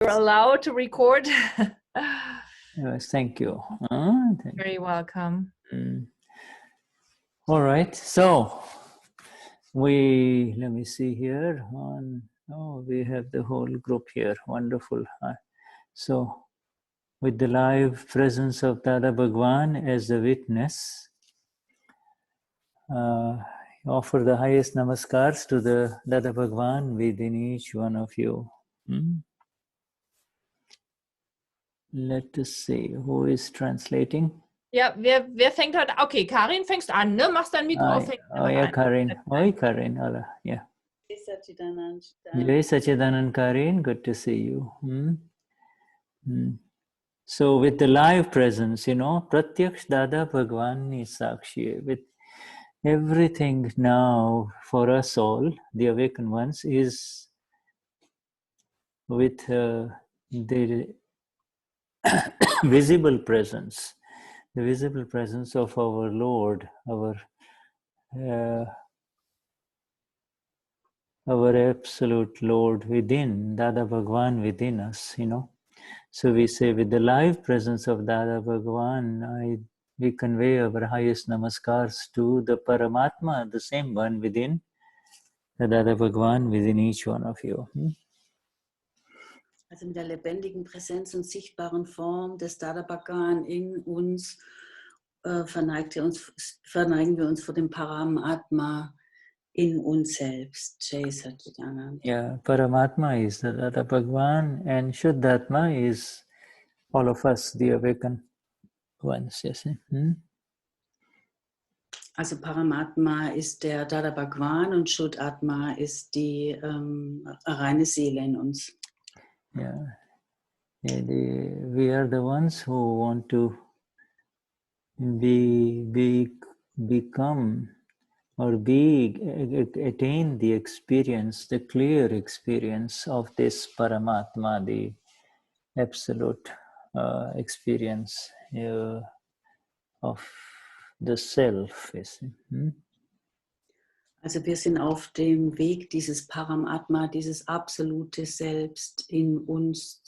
You're allowed to record. Yes, thank you. Very welcome. All right, so let me see here. We have the whole group here. Wonderful. So with the live presence of Dada Bhagwan as the witness, offer the highest namaskars to the Dada Bhagwan within each one of you. Let us see, who is translating? Ja, wer fängt heute? Okay, Karin, fängst an, ne? Machst dein Mikro auf. Ja, Karin. Oi, Karin. Yeah. Jai Sachidanand, Karin. Good to see you. So with the live presence, Pratyaksh Dada Bhagwan is Sakshi. With everything now for us all, the awakened ones, is with the visible presence. The visible presence of our Lord, our absolute Lord within, Dada Bhagwan within us, So we say, with the live presence of Dada Bhagwan, we convey our highest namaskars to the Paramatma, the same one within, the Dada Bhagwan within each one of you. Also mit der lebendigen Präsenz und sichtbaren Form des Dada Bhagwan in uns verneigen wir uns vor dem Paramatma in uns selbst. Jai Satchidanand. Yeah, Paramatma is the Dada Bhagwan, and Shuddhatma is all of us, the awakened ones. Yes. Also Paramatma ist der Dada Bhagwan und Shuddhatma ist die reine Seele in uns. Yeah. We are the ones who want to become or attain the experience, the clear experience of this Paramatma, the absolute experience of the Self. Also wir sind auf dem Weg, dieses Paramatma, dieses absolute Selbst in uns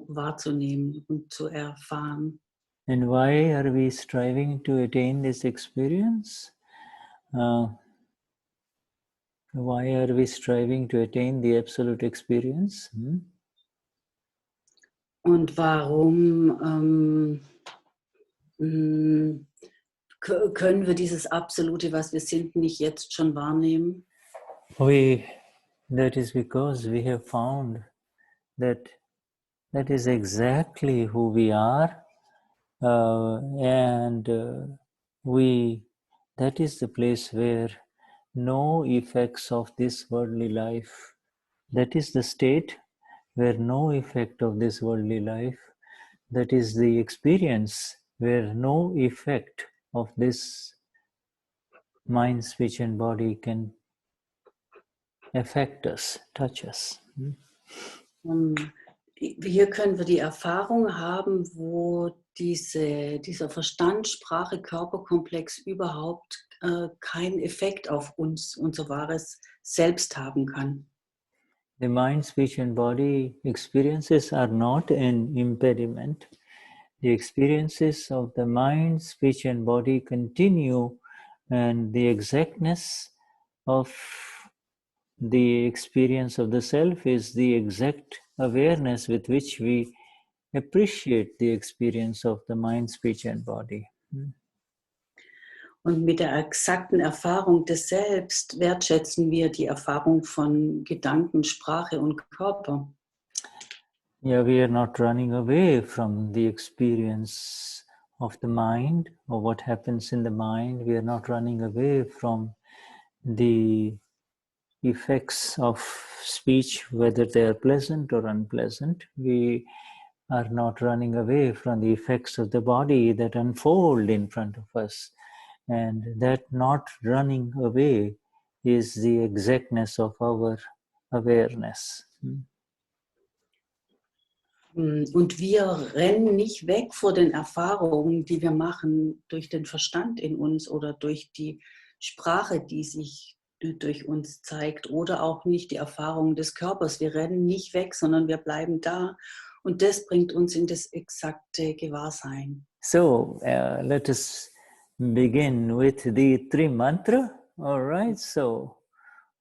wahrzunehmen und zu erfahren. And why are we striving to attain this experience? Why are we striving to attain the absolute experience? Und warum können wir dieses Absolute, was wir sind, nicht jetzt schon wahrnehmen? That is because we have found that is exactly who we are, and that is the place where no effects of this worldly life, that is the state where no effect of this worldly life, that is the experience where no effect of this mind, speech and body can affect us, touch us. Hier können wir die Erfahrung haben, wo dieser Verstand, Sprache, Körperkomplex überhaupt keinen Effekt auf uns, unser wahres Selbst haben kann. The mind, speech and body experiences are not an impediment. The experiences of the mind, speech and body continue, and the exactness of the experience of the self is the exact awareness with which we appreciate the experience of the mind, speech and body. Und mit der exakten Erfahrung des Selbst wertschätzen wir die Erfahrung von Gedanken, Sprache und Körper. Yeah, we are not running away from the experience of the mind or what happens in the mind. We are not running away from the effects of speech, whether they are pleasant or unpleasant. We are not running away from the effects of the body that unfold in front of us. And that not running away is the exactness of our awareness. Und wir rennen nicht weg vor den Erfahrungen, die wir machen durch den Verstand in uns oder durch die Sprache, die sich durch uns zeigt oder auch nicht die Erfahrung des Körpers. Wir rennen nicht weg, sondern wir bleiben da und das bringt uns in das exakte Gewahrsein. So let us begin with the Tri-Mantra. All right, so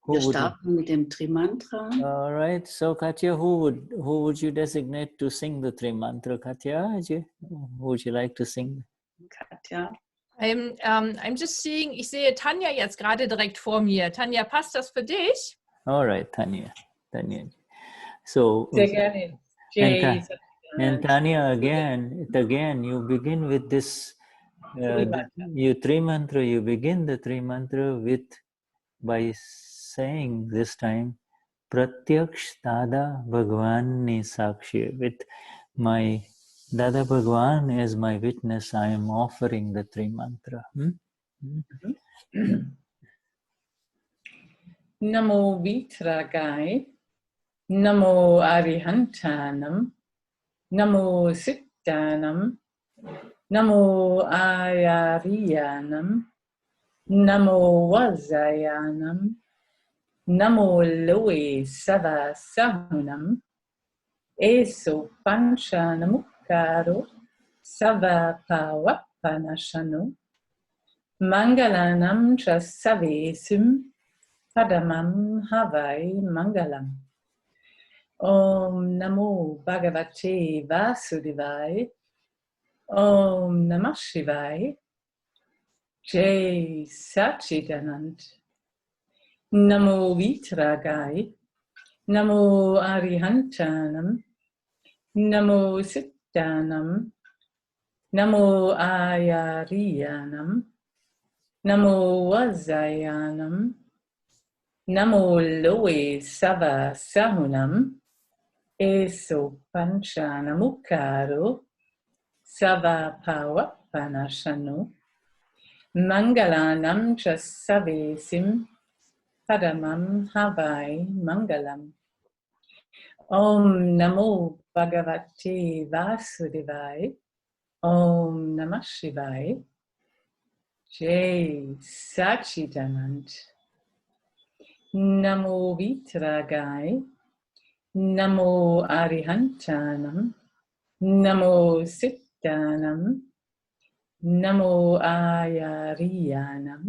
Wir starten mit dem Tri-Mantra. All right, so Katja, who would you designate to sing the Tri-Mantra? Katja, who would you like to sing? Katja. I'm just seeing, ich sehe Tanja jetzt gerade direkt vor mir. Tanja, passt das für dich? All right, Tanya. So, Sehr gerne. and Tanya, again, you begin with this, you Tri-Mantra, you begin the Tri-Mantra by saying this time, Pratyaksh Dada Bhagwan ni Sakshi, with my Dada Bhagwan as my witness, I am offering the Tri-Mantra. Namo Vitragai, Namo Arihantanam, Namo Siddhanam, Namo Ayariyanam, Namo Vazayanam, Namo Loe Sava Sahunam, Eso Panchanamukaro, Sava Pawapanashanu, Mangalanam Chasavesim, Padamam Havai Mangalam. Om Namo Bhagavate Vasudevaya. Om Namah Shivaya. Jai Satchidanand. Namo Vitragai. Namo Arihantanam. Namo Siddhanam. Namo Ayariyanam. Namo Vazayanam. Namo Loe Sava Sahunam. Eso Panchanamukaro. Sava Pawapanashanu. Mangalanam Chasavesim. Padamam Havai Mangalam. Om Namo Bhagavate Vasudevaya. Om Namah Shivaya. Jai Satchidanand. Namo Vitragai. Namo Arihantanam. Namo Siddhanam. Namo Ayariyanam.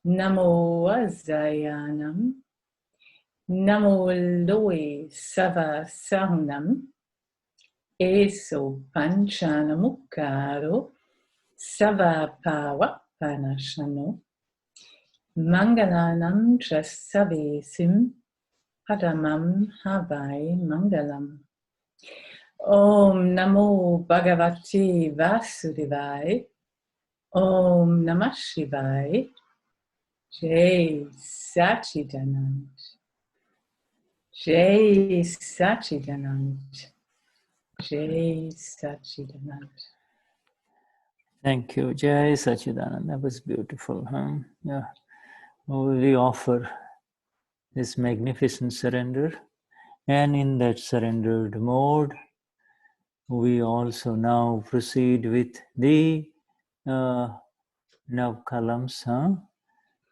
Namo Vazayanam. Namo Loe Sava Sahunam. Eso Panchanamukaro. Sava Pawapanashanu. Mangalanam Chasavesim. Padamam Havai Mangalam. Om Namo Bhagavate Vasudevaya. Om Namah Shivaya. Jai Satchidanand. Jai Satchidanand. Jai Satchidanand. Thank you, Jai Satchidanand. That was beautiful. Yeah. We offer this magnificent surrender, and in that surrendered mode, we also now proceed with the Nav Kalams,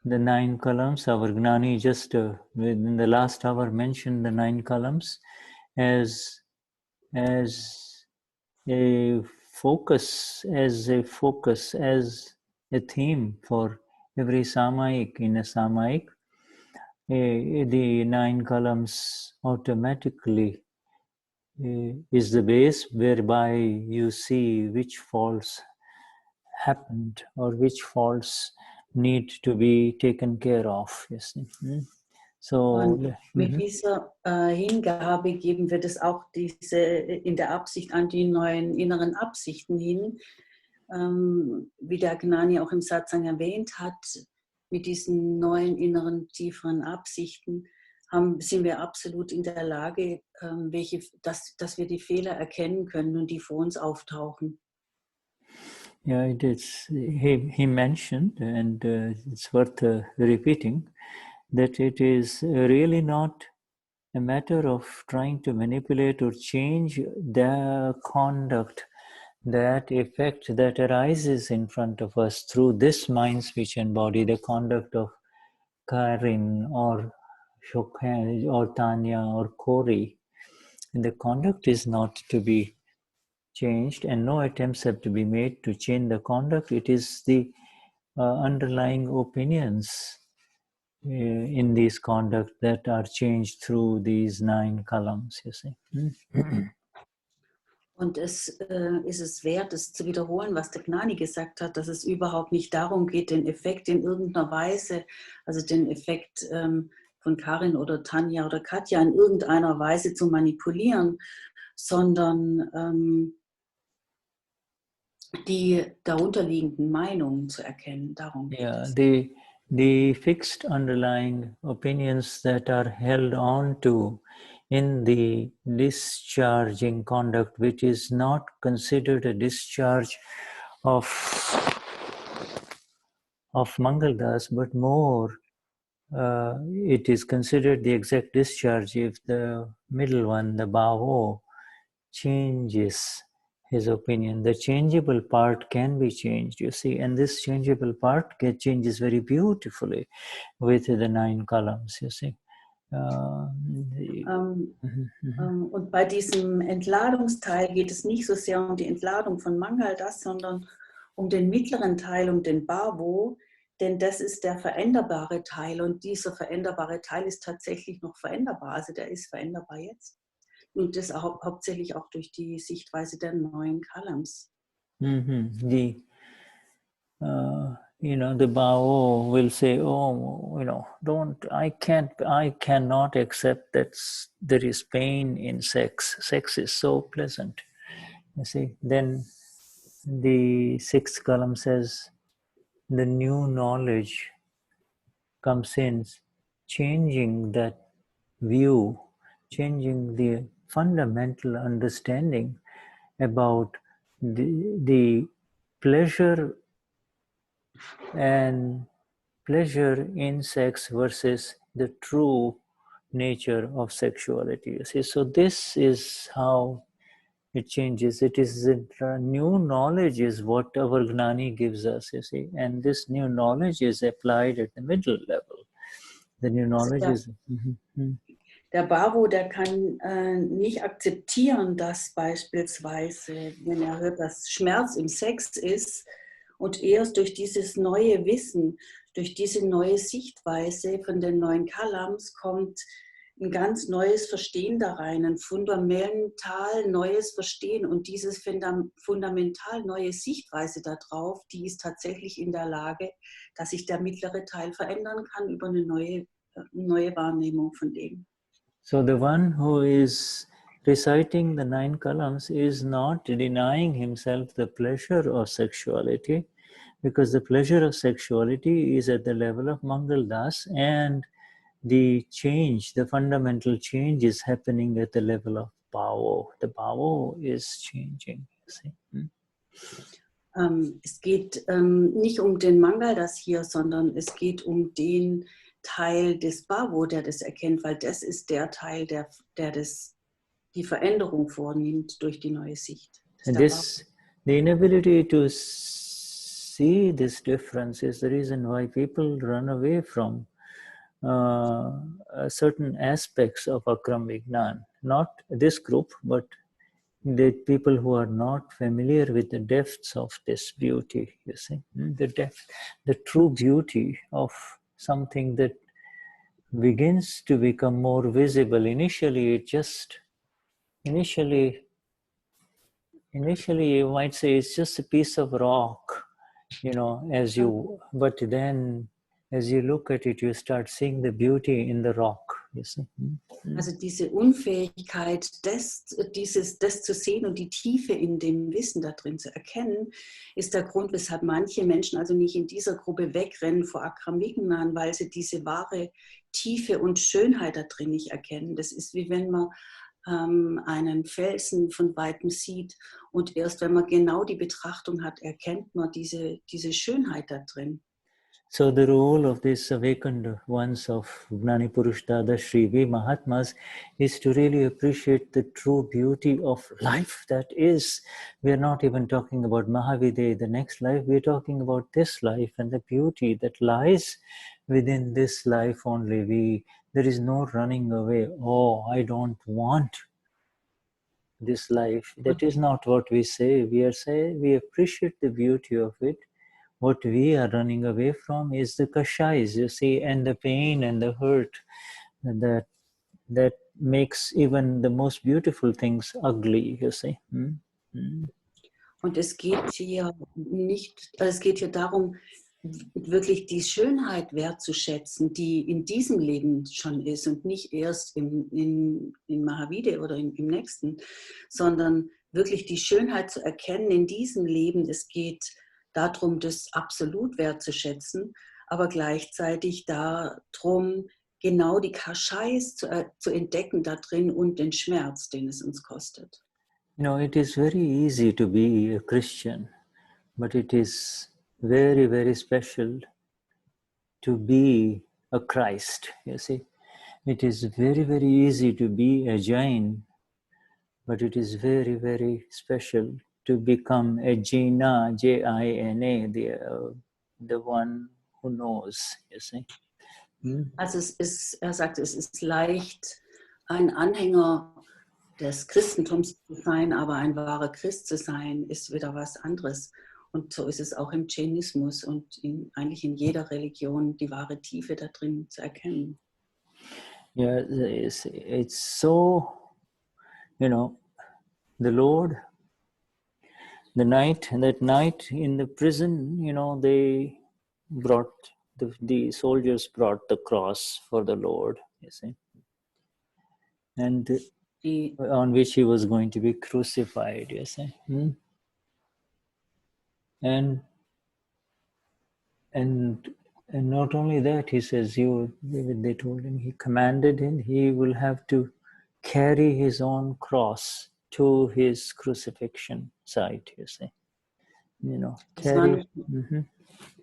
the 9 columns. Our Gnani just within the last hour mentioned the 9 columns as a focus, as a theme for every Samayik. In a Samayik, the 9 columns automatically is the base whereby you see which faults happened or which faults need to be taken care of. Yes. So, Und mit dieser Hingabe geben wir das auch in der Absicht an die neuen inneren Absichten hin, wie der Gnani auch im Satsang erwähnt hat, mit diesen neuen inneren, tieferen Absichten sind wir absolut in der Lage, dass wir die Fehler erkennen können und die vor uns auftauchen. Yeah, it is. He mentioned, and it's worth repeating, that it is really not a matter of trying to manipulate or change the conduct, that effect that arises in front of us through this mind, speech and body, the conduct of Karin or Shukha or Tanya or Kori. And the conduct is not to be changed, and no attempts have to be made to change the conduct. It is the underlying opinions in these conduct that are changed through these 9 columns, you see. Und es ist es wert, es zu wiederholen, was der Gnani gesagt hat, dass es überhaupt nicht darum geht, den Effekt in irgendeiner Weise, also den Effekt von Karin oder Tanja oder Katja in irgendeiner Weise zu manipulieren, sondern die darunterliegenden Meinungen zu erkennen. Darum geht es. The fixed underlying opinions that are held on to in the discharging conduct, which is not considered a discharge of Mangaldas, but more it is considered the exact discharge if the middle one, the Bhavo, changes his opinion. The changeable part can be changed, you see, and this changeable part changes very beautifully with the 9 columns, you see. Und bei diesem Entladungsteil geht es nicht so sehr um die Entladung von Mangaldas, sondern um den mittleren Teil, um den Bhavo, denn das ist der veränderbare Teil und dieser veränderbare Teil ist tatsächlich noch veränderbar, also der ist veränderbar jetzt. Und das hauptsächlich auch durch die Sichtweise der 9 columns. The Bhavo will say, I cannot accept that there is pain in sex. Sex is so pleasant. You see, then the 6th column says, the new knowledge comes in, changing that view, changing the fundamental understanding about the pleasure and pleasure in sex versus the true nature of sexuality. You see, so this is how it changes. It is the new knowledge is what our Gnani gives us, you see, and this new knowledge is applied at the middle level. The new knowledge is... Der Bhavo, der kann nicht akzeptieren, dass beispielsweise, wenn er hört, dass Schmerz im Sex ist und erst durch dieses neue Wissen, durch diese neue Sichtweise von den 9 columns kommt ein ganz neues Verstehen da rein, ein fundamental neues Verstehen und dieses fundamental neue Sichtweise darauf, die ist tatsächlich in der Lage, dass sich der mittlere Teil verändern kann über eine neue Wahrnehmung von dem. So the one who is reciting the 9 columns is not denying himself the pleasure of sexuality, because the pleasure of sexuality is at the level of Mangaldas, and the change, the fundamental change is happening at the level of Bhavo. The Bhavo is changing, you see. Es geht nicht um den Mangaldas hier, sondern es geht um den Teil des Bhavo, der das erkennt, weil das ist der Teil, der die Veränderung vornimmt durch die neue Sicht. And the inability to see this difference is the reason why people run away from certain aspects of Akram Vignan. Not this group, but the people who are not familiar with the depths of this beauty, you see, the depth, the true beauty of something that begins to become more visible. Initially you might say it's just a piece of rock, but then as you look at it, you start seeing the beauty in the rock, you see. Also diese Unfähigkeit, das zu sehen und die Tiefe in dem Wissen da drin zu erkennen, ist der Grund, weshalb manche Menschen also nicht in dieser Gruppe wegrennen vor Akram Vignan, weil sie diese wahre Tiefe und Schönheit da drin nicht erkennen. Das ist wie wenn man einen Felsen von Weitem sieht und erst wenn man genau die Betrachtung hat, erkennt man diese Schönheit da drin. So the role of these awakened ones of Gnani Purush Dadashri, we Mahatmas, is to really appreciate the true beauty of life that is. We are not even talking about Mahavir, the next life, we are talking about this life and the beauty that lies within this life only. There is no running away. Oh, I don't want this life. That is not what we say. We we appreciate the beauty of it. What we are running away from is the kashais, you see, and the pain and the hurt that makes even the most beautiful things ugly, you see. Und es geht hier darum, wirklich die Schönheit wertzuschätzen, die in diesem Leben schon ist und nicht erst in Mahavir oder im nächsten, sondern wirklich die Schönheit zu erkennen in diesem Leben. Es geht darum, das absolut wertzuschätzen, aber gleichzeitig darum, genau die Kashais zu entdecken da drin und den Schmerz, den es uns kostet. You know, it is very easy to be a Christian, but it is very, very special to be a Christ, you see. It is very, very easy to be a Jain, but it is very, very special to become a Jina, Jina, the one who knows, you see. Also er sagt, es ist leicht, ein Anhänger des Christentums zu sein, aber ein wahrer Christ zu sein, ist wieder was anderes. Und so ist es auch im Jainismus und eigentlich in jeder Religion, die wahre Tiefe da drin zu erkennen. Yeah, it's so, you know, the Lord, that night in the prison, you know, they brought, the soldiers brought the cross for the Lord, you see. And on which he was going to be crucified, you see. And not only that, he says, they told him, he commanded him, he will have to carry his own cross to his crucifixion site, you see. You know, carry.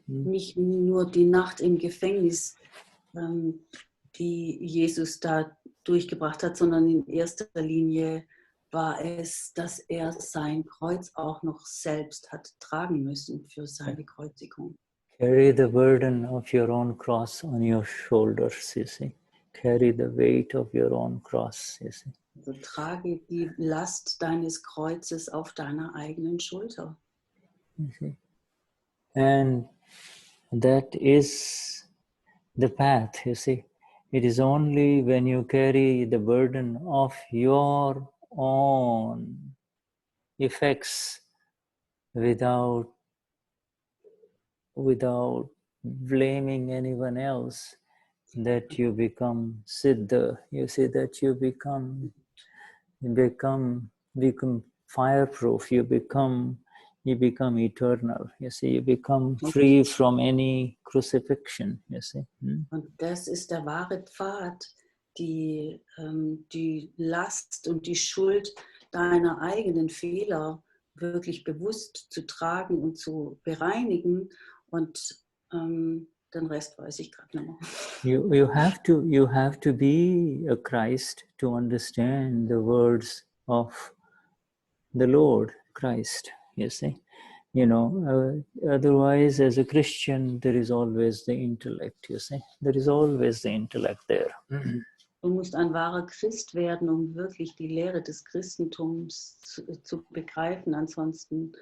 Nicht nur die Nacht im Gefängnis, die Jesus da durchgebracht hat, sondern in erster Linie war es, dass er sein Kreuz auch noch selbst hat tragen müssen für seine Kreuzigung. Carry the burden of your own cross on your shoulders, you see. Carry the weight of your own cross, you see. Also trage die Last deines Kreuzes auf deiner eigenen Schulter. You see. And that is the path, you see. It is only when you carry the burden of your own effects without blaming anyone else that you become Siddha. You see, that you become fireproof, you become eternal, you see, you become free from any crucifixion, you see. Und das ist der wahre Pfad, die Last und die Schuld deiner eigenen Fehler wirklich bewusst zu tragen und zu bereinigen, und den Rest weiß ich gerade nicht mehr. You have to be a Christ to understand the words of the Lord Christ, you see. You know, otherwise, as a Christian, there is always the intellect, you see. There is always the intellect there. Du musst ein wahrer Christ werden, um wirklich die Lehre des Christentums zu begreifen. Ansonsten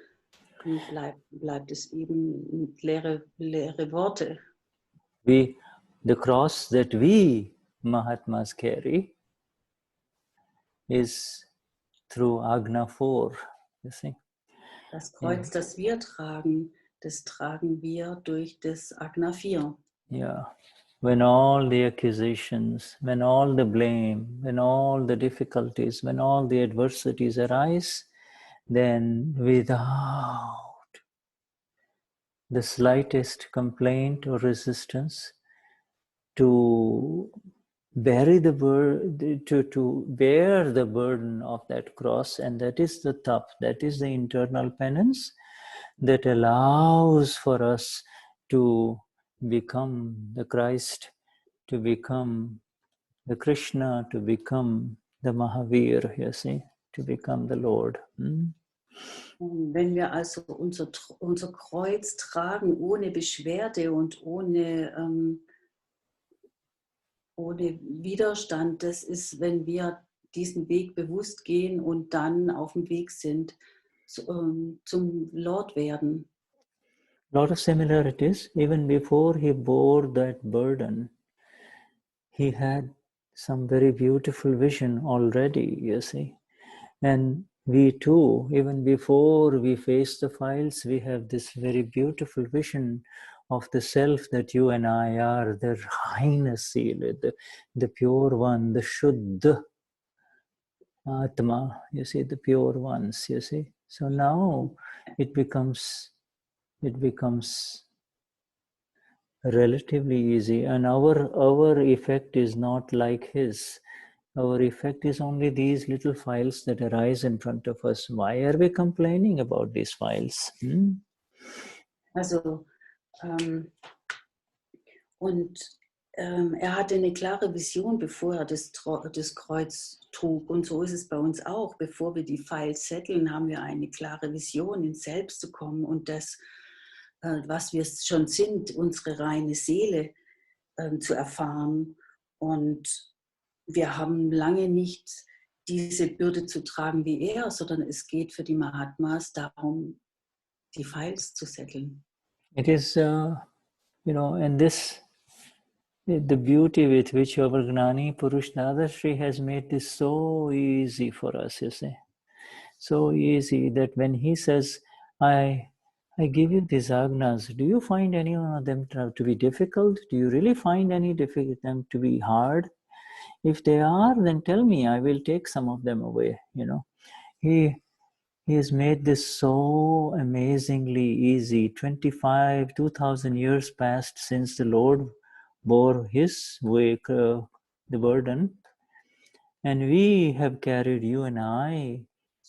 bleibt es eben leere Worte. The cross that we Mahatmas carry is through Agna 4, you see. Das Kreuz, das wir tragen, das tragen wir durch das Agna 4. Yeah. When all the accusations, when all the blame, when all the difficulties, when all the adversities arise, then without the slightest complaint or resistance, to bear the burden of that cross, and that is the tap, that is the internal penance that allows for us to become the Christ, to become the Krishna, to become the Mahavir, you see, to become the Lord. Wenn wir also unser Kreuz tragen ohne Beschwerde und ohne ohne Widerstand, das ist, wenn wir diesen Weg bewusst gehen und dann auf dem Weg sind zum Lord werden. Lot of similarities. Even before he bore that burden, he had some very beautiful vision already, you see. And we too, even before we face the files, we have this very beautiful vision of the self that you and I are, the highness seal, the pure one, the Shuddha Atma, you see, the pure ones, you see. So now it becomes relatively easy, and our effect is not like his. Our effect is only these little files that arise in front of us. Why are we complaining about these files? Also, er hatte eine klare Vision, bevor er das Kreuz trug. Und so ist es bei uns auch. Bevor wir die Files setteln, haben wir eine klare Vision, ins Selbst zu kommen und das, was wir schon sind, unsere reine Seele zu erfahren. Und wir haben lange nicht diese Bürde zu tragen wie er, sondern es geht für die Mahatmas darum, die Files zu setteln. It is, and this, the beauty with which our Gnani Purush Dadashri has made this so easy for us, you see. So easy that when he says, I give you these agnas, do you find any of them to be difficult? Do you really find any difficult them to be hard? If they are, then tell me, I will take some of them away, you know. He has made this so amazingly easy. 2,000 years passed since the Lord bore his wake, the burden. And we have carried, you and I,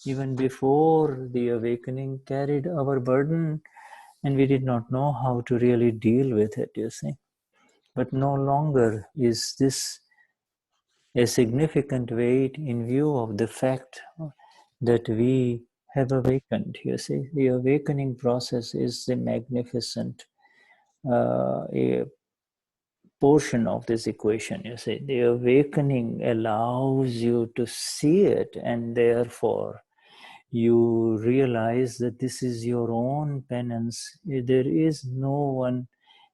even before the awakening, carried our burden, and we did not know how to really deal with it, you see. But no longer is this a significant weight in view of the fact that we have awakened, you see. The awakening process is the magnificent a portion of this equation, you see. The awakening allows you to see it, and therefore you realize that this is your own penance. There is no one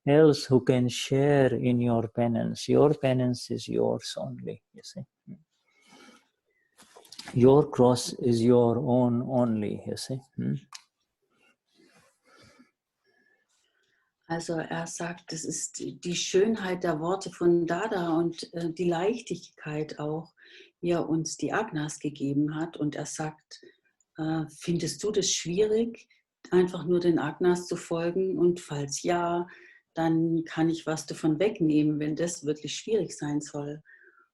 else who can share in your penance. Your penance is yours only, you see. Your cross is your own only, you see. Also er sagt, das ist die Schönheit der Worte von Dada und die Leichtigkeit auch, wie er uns die Agnas gegeben hat. Und er sagt, findest du das schwierig, einfach nur den Agnas zu folgen? Und falls ja, dann kann ich was davon wegnehmen, wenn das wirklich schwierig sein soll.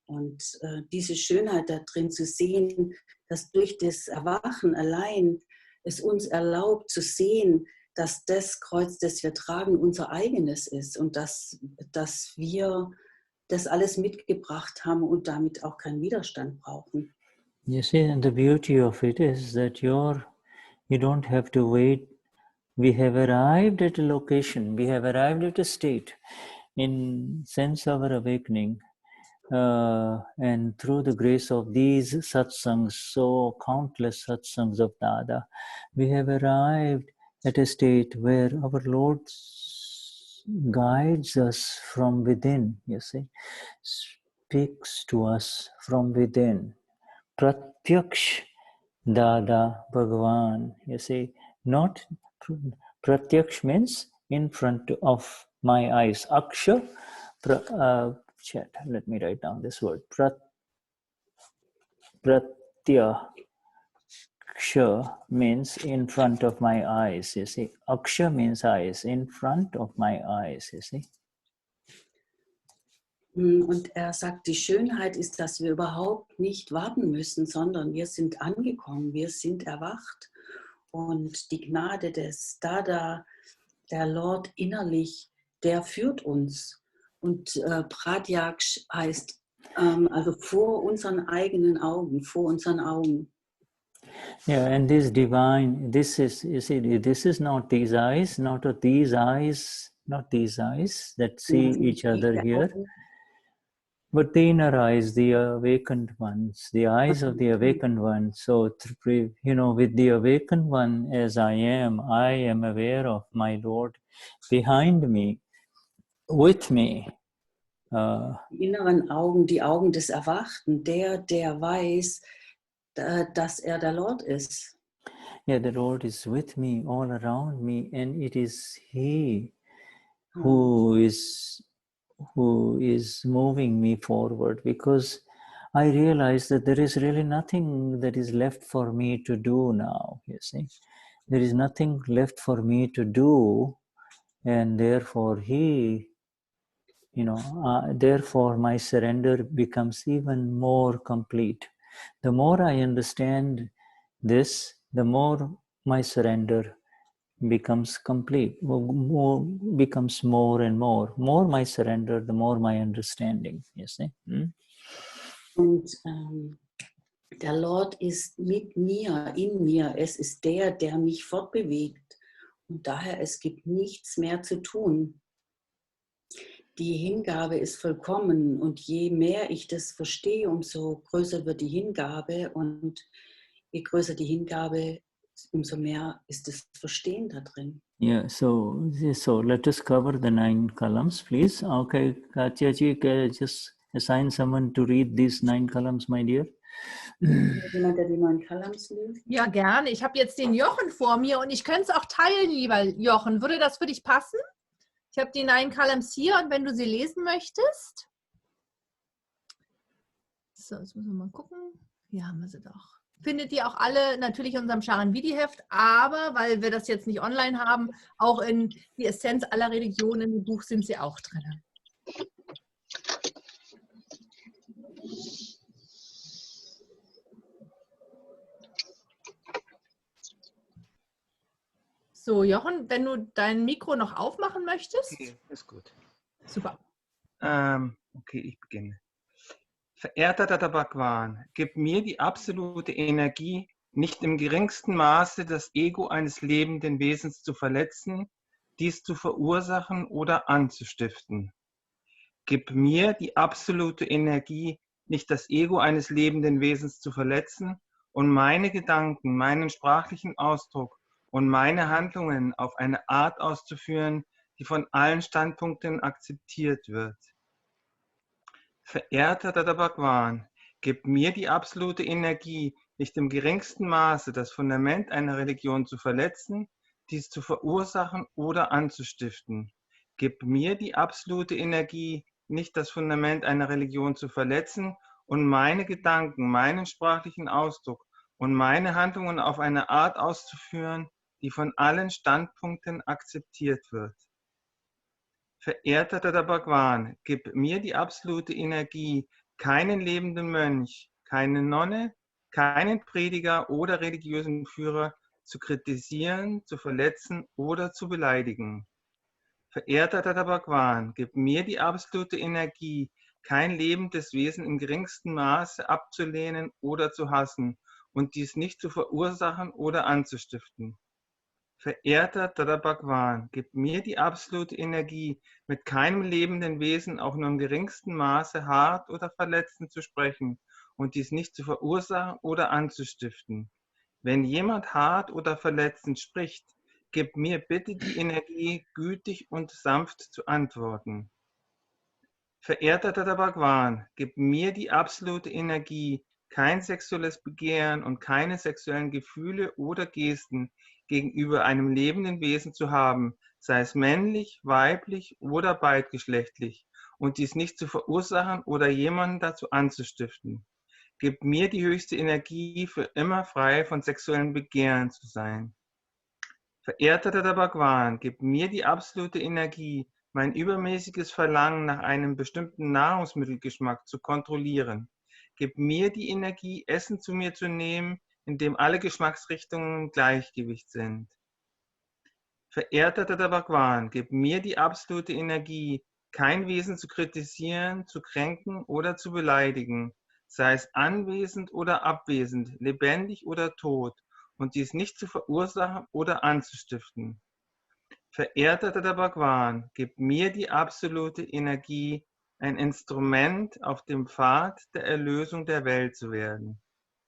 Und diese Schönheit da drin zu sehen, dass durch das Erwachen allein es uns erlaubt zu sehen, dass das Kreuz, das wir tragen, unser eigenes ist und dass wir das alles mitgebracht haben und damit auch keinen Widerstand brauchen. You see, and the beauty of it is that you don't have to wait. We have arrived at a location, we have arrived at a state in sense of our awakening. And through the grace of these satsangs, so countless satsangs of Dada, we have arrived at a state where our Lord guides us from within, you see, speaks to us from within. Pratyaksh Dada Bhagavan, you see, not Pratyaksh means in front of my eyes. Aksha, chat, let me write down this word. Pratyaksha means in front of my eyes, you see. Aksha means eyes, in front of my eyes, you see. Und er sagt, die Schönheit ist, dass wir überhaupt nicht warten müssen, sondern wir sind angekommen, wir sind erwacht. Und die Gnade des Dada, der Lord innerlich, der führt uns. Und Pratyaksh heißt, also vor unseren eigenen Augen, vor unseren Augen. Yeah, and this divine, this is, you see, this is not these eyes, not these eyes that see each other here. But the inner eyes, the awakened ones, the eyes of the awakened one. So, with the awakened one as I am aware of my Lord behind me, with me. Die inneren Augen, die Augen des Erwachten, der weiß, dass der Lord ist. Yeah, the Lord is with me, all around me, and it is He who is moving me forward, because I realize that there is really nothing that is left for me to do now, you see. There is nothing left for me to do, and therefore therefore my surrender becomes even more complete. The more I understand this, the more my surrender becomes complete, becomes more and more. More my surrender, the more my understanding, you see. Und der Lord ist mit mir, in mir. Es ist der mich fortbewegt. Und daher, es gibt nichts mehr zu tun. Die Hingabe ist vollkommen. Und je mehr ich das verstehe, umso größer wird die Hingabe. Und je größer die Hingabe, umso mehr ist das Verstehen da drin. Yeah, so let us cover the 9 columns, please. Okay, Katja ji, just assign someone to read these 9 columns, my dear. Jemand, der die 9 Columns liest? Ja, gerne. Ich habe jetzt den Jochen vor mir und ich könnte es auch teilen, lieber Jochen. Würde das für dich passen? Ich habe die 9 Columns hier und wenn du sie lesen möchtest. So, jetzt müssen wir mal gucken. Hier haben wir sie doch. Findet ihr auch alle natürlich in unserem Charan-Vidi-Heft, aber weil wir das jetzt nicht online haben, auch in die Essenz aller Religionen im Buch sind sie auch drin. So, Jochen, wenn du dein Mikro noch aufmachen möchtest. Okay, ist gut. Super. Okay, ich beginne. Verehrter Dada Bhagwan, gib mir die absolute Energie, nicht im geringsten Maße das Ego eines lebenden Wesens zu verletzen, dies zu verursachen oder anzustiften. Gib mir die absolute Energie, nicht das Ego eines lebenden Wesens zu verletzen und meine Gedanken, meinen sprachlichen Ausdruck und meine Handlungen auf eine Art auszuführen, die von allen Standpunkten akzeptiert wird. Verehrter Dada Bhagwan, gib mir die absolute Energie, nicht im geringsten Maße das Fundament einer Religion zu verletzen, dies zu verursachen oder anzustiften. Gib mir die absolute Energie, nicht das Fundament einer Religion zu verletzen und meine Gedanken, meinen sprachlichen Ausdruck und meine Handlungen auf eine Art auszuführen, die von allen Standpunkten akzeptiert wird. Verehrter Dada Bhagwan, gib mir die absolute Energie, keinen lebenden Mönch, keine Nonne, keinen Prediger oder religiösen Führer zu kritisieren, zu verletzen oder zu beleidigen. Verehrter Dada Bhagwan, gib mir die absolute Energie, kein lebendes Wesen im geringsten Maße abzulehnen oder zu hassen und dies nicht zu verursachen oder anzustiften. Verehrter Dada Bhagwan, gib mir die absolute Energie, mit keinem lebenden Wesen auch nur im geringsten Maße hart oder verletzend zu sprechen und dies nicht zu verursachen oder anzustiften. Wenn jemand hart oder verletzend spricht, gib mir bitte die Energie, gütig und sanft zu antworten. Verehrter Dada Bhagwan, gib mir die absolute Energie, kein sexuelles Begehren und keine sexuellen Gefühle oder Gesten gegenüber einem lebenden Wesen zu haben, sei es männlich, weiblich oder beidgeschlechtlich, und dies nicht zu verursachen oder jemanden dazu anzustiften. Gib mir die höchste Energie, für immer frei von sexuellen Begehren zu sein. Verehrter Dada Bhagwan, gib mir die absolute Energie, mein übermäßiges Verlangen nach einem bestimmten Nahrungsmittelgeschmack zu kontrollieren. Gib mir die Energie, Essen zu mir zu nehmen, in dem alle Geschmacksrichtungen im Gleichgewicht sind. Verehrter Dada Bhagwan, gib mir die absolute Energie, kein Wesen zu kritisieren, zu kränken oder zu beleidigen, sei es anwesend oder abwesend, lebendig oder tot, und dies nicht zu verursachen oder anzustiften. Verehrter Dada Bhagwan, gib mir die absolute Energie, ein Instrument auf dem Pfad der Erlösung der Welt zu werden.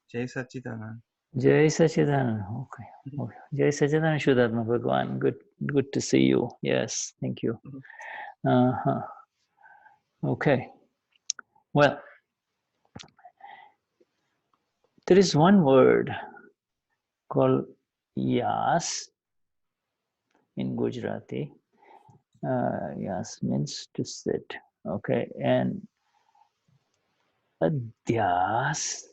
Jai Satchitanand. Jai Sachidanand. Okay. Okay. Jai Sachidanand Shuddhatma Bhagwan. Good to see you. Yes, thank you. Uh-huh. Okay. Well, there is one word called yas in Gujarati. Yas means to sit. Okay. And adhyas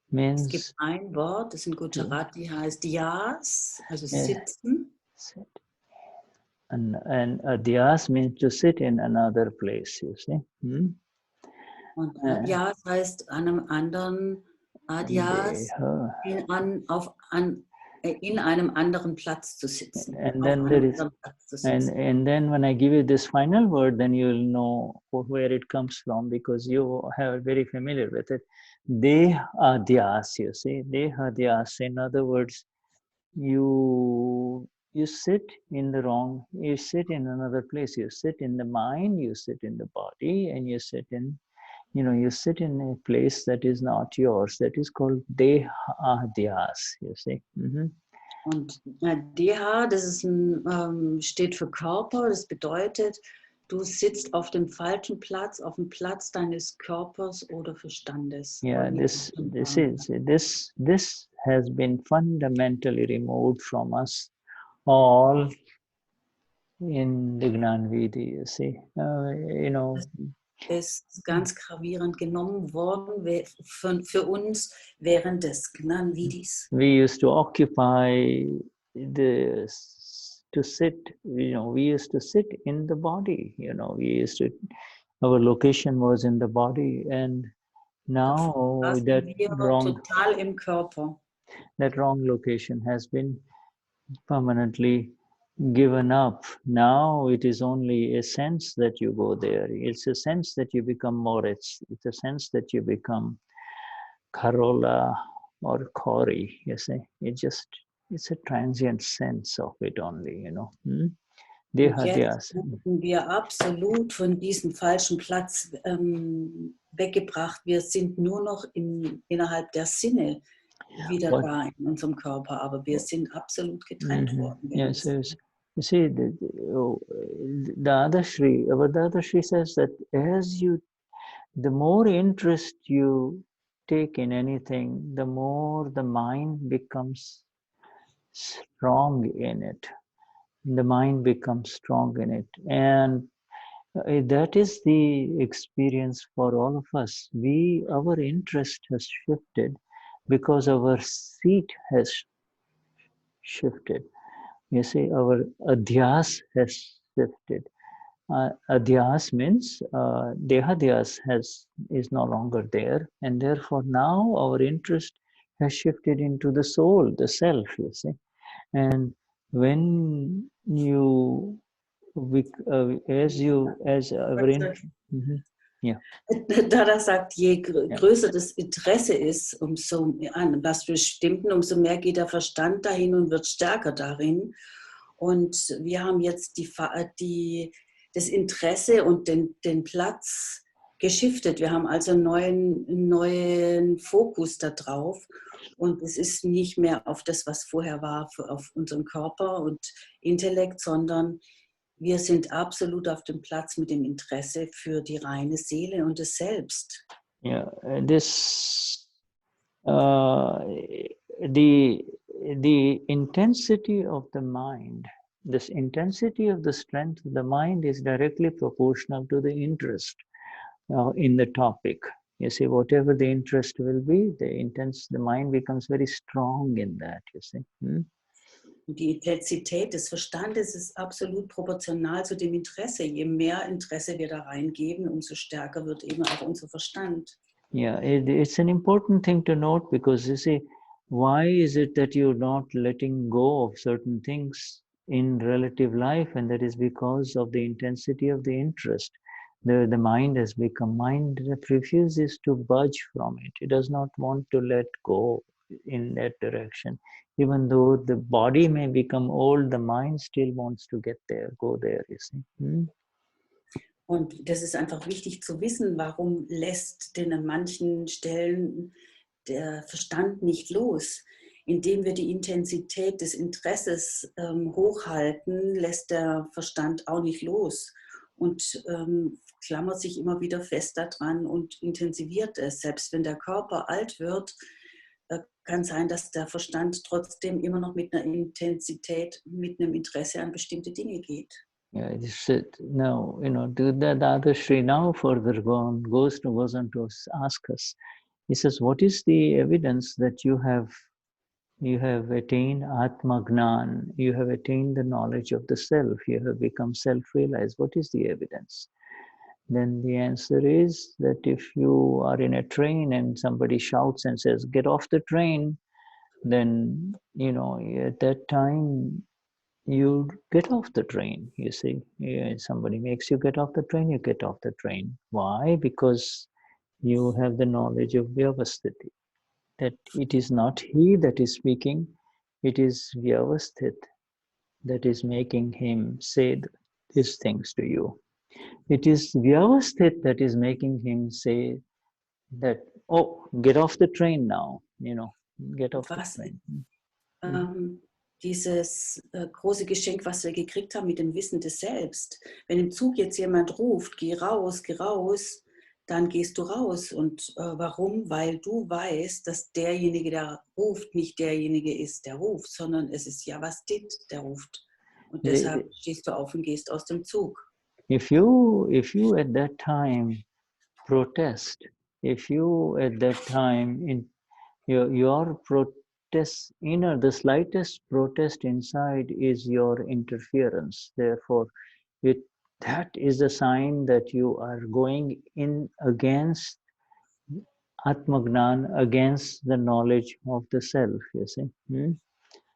Es gibt means ein Wort, das in Gujarati heißt Yas, also sitzen. sit. And adhyas means to sit in another place, you see. Und Adhyas heißt an einem anderen Adhyas in einem anderen Platz zu sitzen. And then there is, and then when I give you this final word, then you'll know where it comes from, because you are very familiar with it. Dehadhyas, you see, dehadhyas. In other words, you sit in the wrong, you sit in another place. You sit in the mind, you sit in the body, and you sit in, you sit in a place that is not yours. That is called dehadhyas, you see. Und Deha, das ist steht für Körper. Das bedeutet, du sitzt auf dem falschen Platz, auf dem Platz deines Körpers oder Verstandes. Yeah, this has been fundamentally removed from us all in the Gnan Vidi, you see. Es ist ganz gravierend genommen worden für uns während des Gnan Vidis. We used to occupy to sit, we used to sit in the body, our location was in the body, and now total im Körper. That wrong location has been permanently given up. Now it is only a sense that you go there. It's a sense that you become Moritz. It's a sense that you become Karola or Kori, you see. It's a transient sense of it only, Jetzt wurden wir absolut von diesem falschen Platz weggebracht. Wir sind nur noch innerhalb der Sinne wieder da in unserem Körper, aber wir sind absolut getrennt worden. Yes, yes. You see, the Dadashri, our Dadashri says that the more interest you take in anything, the more the mind becomes strong in it. The mind becomes strong in it. And that is the experience for all of us. Our interest has shifted because our seat has shifted. You see, our adhyas has shifted. Adhyas means dehadhyas is no longer there, and therefore now our interest has shifted into the soul, the self, you see. And when you, as our interest, yeah. Dada sagt, je größer das Interesse ist, umso an was Bestimmten, umso mehr geht der Verstand dahin und wird stärker darin. Und wir haben jetzt das Interesse und den Platz geschiftet. Wir haben also einen neuen Fokus da drauf. Und es ist nicht mehr auf das, was vorher war, auf unseren Körper und Intellekt, sondern wir sind absolut auf dem Platz mit dem Interesse für die reine Seele und das Selbst. Yeah, this the intensity of the mind, this intensity of the strength of the mind is directly proportional to the interest in the topic. You see, whatever the interest will be, the mind becomes very strong in that, you see. Die Intensität des Verstandes ist absolut proportional zu dem Interesse. Je mehr Interesse wir da reingeben, umso stärker wird eben auch unser Verstand. Yeah, it's an important thing to note, because you see, why is it that you're not letting go of certain things in relative life? And that is because of the intensity of the interest. The mind has become, mind that refuses to budge from it. It does not want to let go in that direction. Even though the body may become old, the mind still wants to go there, you see. Und das ist einfach wichtig zu wissen, warum lässt denn an manchen Stellen der Verstand nicht los. Indem wir die Intensität des Interesses hochhalten, lässt der Verstand auch nicht los und klammert sich immer wieder fest daran und intensiviert es. Selbst wenn der Körper alt wird, kann sein, dass der Verstand trotzdem immer noch mit einer Intensität, mit einem Interesse an bestimmte Dinge geht. Yeah, it is said now, the Dadashri now further goes on to ask us. He says, what is the evidence that you have attained Atma Gnan, you have attained the knowledge of the self, you have become self-realized? What is the evidence? Then the answer is that if you are in a train and somebody shouts and says, get off the train, then, at that time, you get off the train, you see. Somebody makes you get off the train, you get off the train. Why? Because you have the knowledge of vyavasthiti, that it is not he that is speaking, it is vyavasthit that is making him say these things to you. It is vyavasthit that is making him say that, oh, get off the train now, get off the train. Dieses große Geschenk, was wir gekriegt haben mit dem Wissen des Selbst. Wenn im Zug jetzt jemand ruft, geh raus, dann gehst du raus. Und warum? Weil du weißt, dass derjenige, der ruft, nicht derjenige ist, der ruft, sondern es ist Javasthit, der ruft. Und deshalb stehst du auf und gehst aus dem Zug. If you at that time protest, if you at that time in your protest inner, the slightest protest inside is your interference. Therefore, that is a sign that you are going in against Atmagnan, against the knowledge of the self, you see.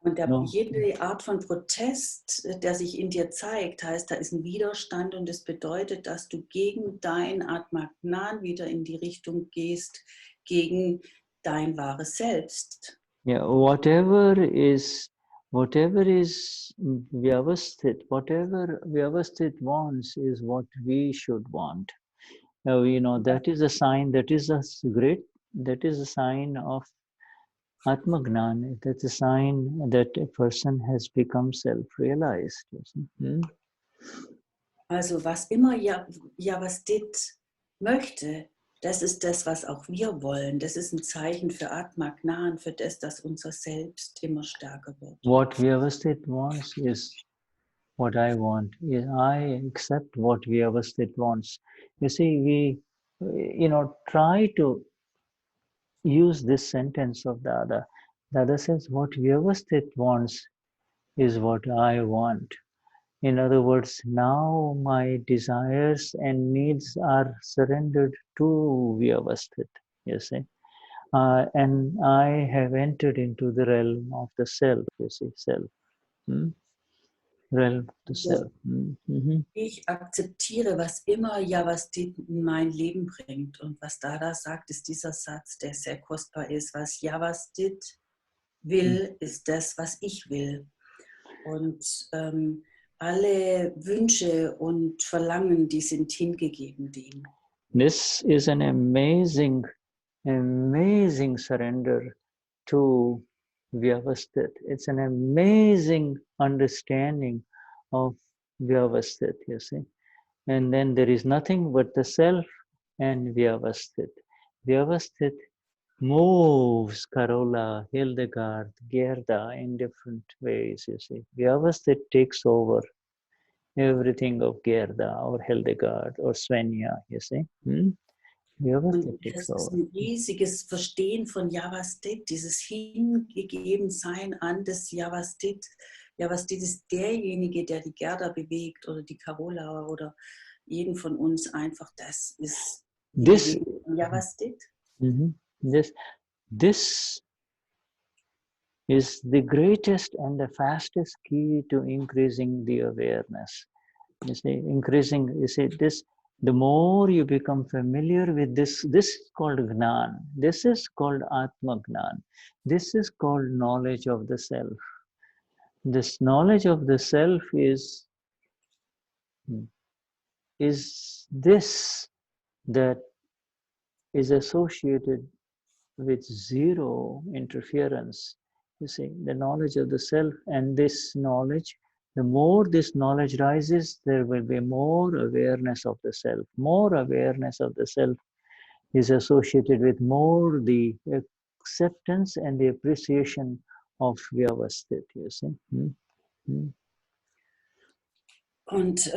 Und jede Art von Protest, der sich in dir zeigt, heißt, da ist ein Widerstand und das bedeutet, dass du gegen dein Atmagnan wieder in die Richtung gehst, gegen dein wahres Selbst. Yeah, whatever is vyavasthit, whatever vyavasthit wants is what we should want. That is a sign, that is a sign of Atmagnan. That's a sign that a person has become self-realized. Also was immer Javasthit möchte, das ist das, was auch wir wollen. Das ist ein Zeichen für Atmagnan, für das, dass unser Selbst immer stärker wird. What Vyavasthit wants is what I want. I accept what Vyavasthit wants. You see, we try to use this sentence of Dada. Dada says, what Vyavasthit wants is what I want. In other words, now my desires and needs are surrendered to Vyavasthit, you see. And I have entered into the realm of the self, you see, self. Realm of the self. Ich akzeptiere, was immer Javasthit in mein Leben bringt. Und was Dada sagt, ist dieser Satz, der sehr kostbar ist. Was Javasthit will, ist das, was ich will. Und alle Wünsche und Verlangen, die sind hingegeben dem. This is an amazing surrender to Vyavasthit. It's an amazing understanding of Vyavasthit, you see. And then there is nothing but the self and Vyavasthit. Vyavasthit moves Karola, Hildegard, Gerda in different ways, you see. Vyavasthit takes over everything of Gerda or Hildegard or Svenja, you see. Und das ist ein riesiges Verstehen von Javasthit, dieses Hingegebensein an das Javasthit. Javasthit ist derjenige, der die Gerda bewegt oder die Karola oder jeden von uns einfach. Das ist Javasthit. This is the greatest and the fastest key to increasing the awareness. You see, this. The more you become familiar with this is called Gnan. This is called Atma Gnan. This is called knowledge of the self. This knowledge of the self is is this that is associated with zero interference. You see, the knowledge of the self, and this knowledge, the more this knowledge rises, there will be more awareness of the self. More awareness of the self is associated with more the acceptance and the appreciation of vyavasthit, you see. Und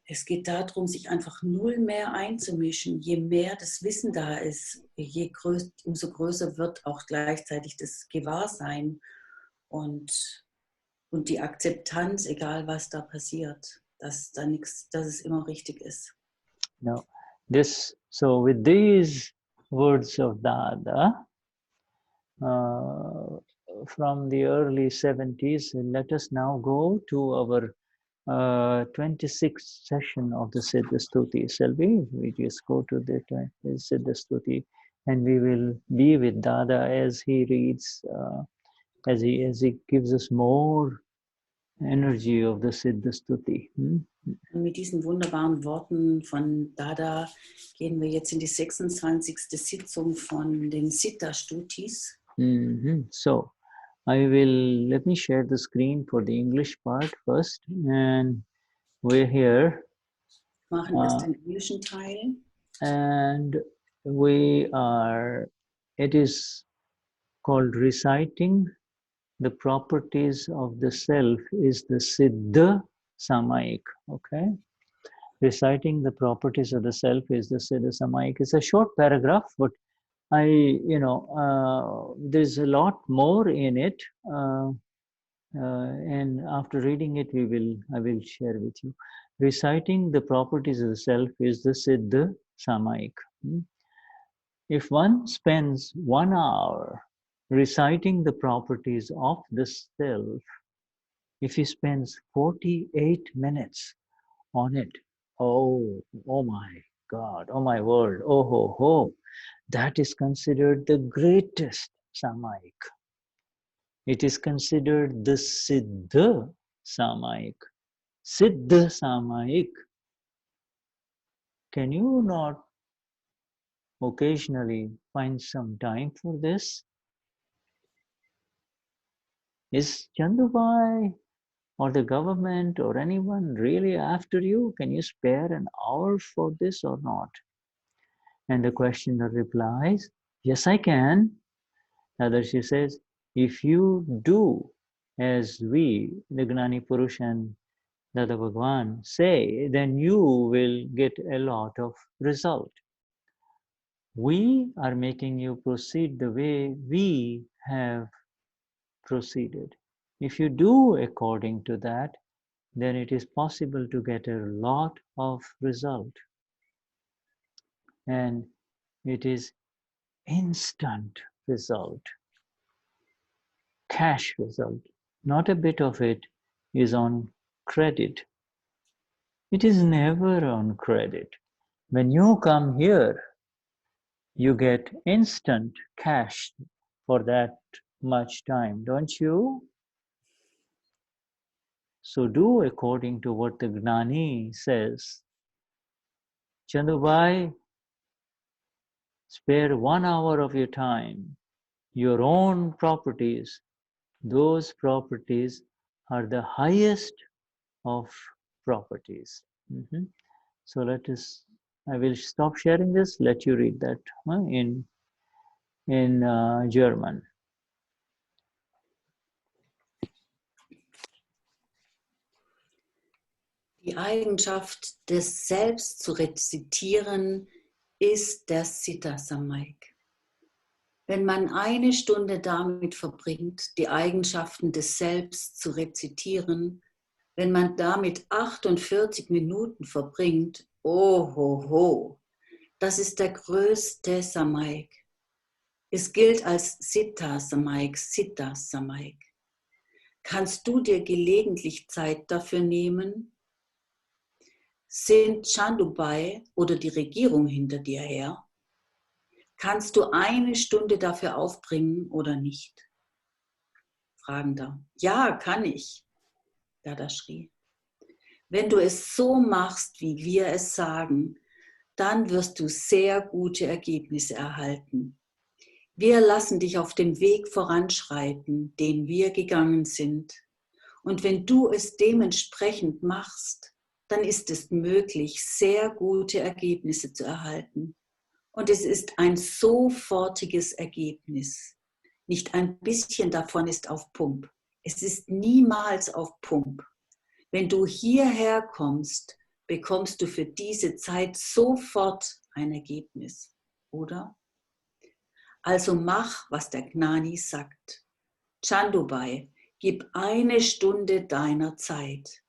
es geht darum, sich einfach null mehr einzumischen. Je mehr das Wissen da ist, umso größer wird auch gleichzeitig das Gewahrsein und die Akzeptanz, egal was da passiert, dass es immer richtig ist. Now, so with these words of Dada, from the early 70s, let us now go to our 26th session of the Siddha Stuti. Shall we? We just go to the Siddha Stuti, and we will be with Dada as he reads, as he gives us more energy of the Siddha Stuti. Und mit diesen wunderbaren Worten von Dada gehen wir jetzt in die 26. Sitzung von den Siddha Stutis. So, let me share the screen for the English part first, and we're here. Machen erst den englischen Teil. And it is called reciting the properties of the self is the Siddha Samayik, okay? Reciting the properties of the self is the Siddha Samayik. It's a short paragraph, but there's a lot more in it, and after reading it, I will share with you. Reciting the properties of the self is the Siddha Samayik. If one spends 1 hour reciting the properties of the self, if he spends 48 minutes on it, oh my God, oh my word, oh ho ho, that is considered the greatest samayik. It is considered the Siddha Samayik. Siddha Samayik. Can you not occasionally find some time for this? Is Chandubai or the government or anyone really after you? Can you spare an hour for this or not? And the questioner replies, yes, I can. Dadarshi says, if you do as we, the Gnani Purush and Dada Bhagwan say, then you will get a lot of result. We are making you proceed the way we have proceeded. If you do according to that, then it is possible to get a lot of result. And it is instant result, cash result. Not a bit of it is on credit. It is never on credit. When you come here, you get instant cash for that much time, don't you? So do according to what the Gnani says. Chandubai, spare 1 hour of your time, your own properties. Those properties are the highest of properties. So I will stop sharing this, let you read that in German. Die Eigenschaft des Selbst zu rezitieren ist der Siddha Samayik. Wenn man 1 Stunde damit verbringt, die Eigenschaften des Selbst zu rezitieren, wenn man damit 48 Minuten verbringt, oh ho ho, das ist der größte Samayik. Es gilt als Siddha Samayik, Siddha Samayik. Kannst du dir gelegentlich Zeit dafür nehmen? Sind Chandubai oder die Regierung hinter dir her? Kannst du 1 Stunde dafür aufbringen oder nicht? Fragender. Ja, kann ich. Dadashri. Wenn du es so machst, wie wir es sagen, dann wirst du sehr gute Ergebnisse erhalten. Wir lassen dich auf dem Weg voranschreiten, den wir gegangen sind. Und wenn du es dementsprechend machst, dann ist es möglich, sehr gute Ergebnisse zu erhalten. Und es ist ein sofortiges Ergebnis. Nicht ein bisschen davon ist auf Pump. Es ist niemals auf Pump. Wenn du hierher kommst, bekommst du für diese Zeit sofort ein Ergebnis, oder? Also mach, was der Gnani sagt. Chandubai, gib 1 Stunde deiner Zeit.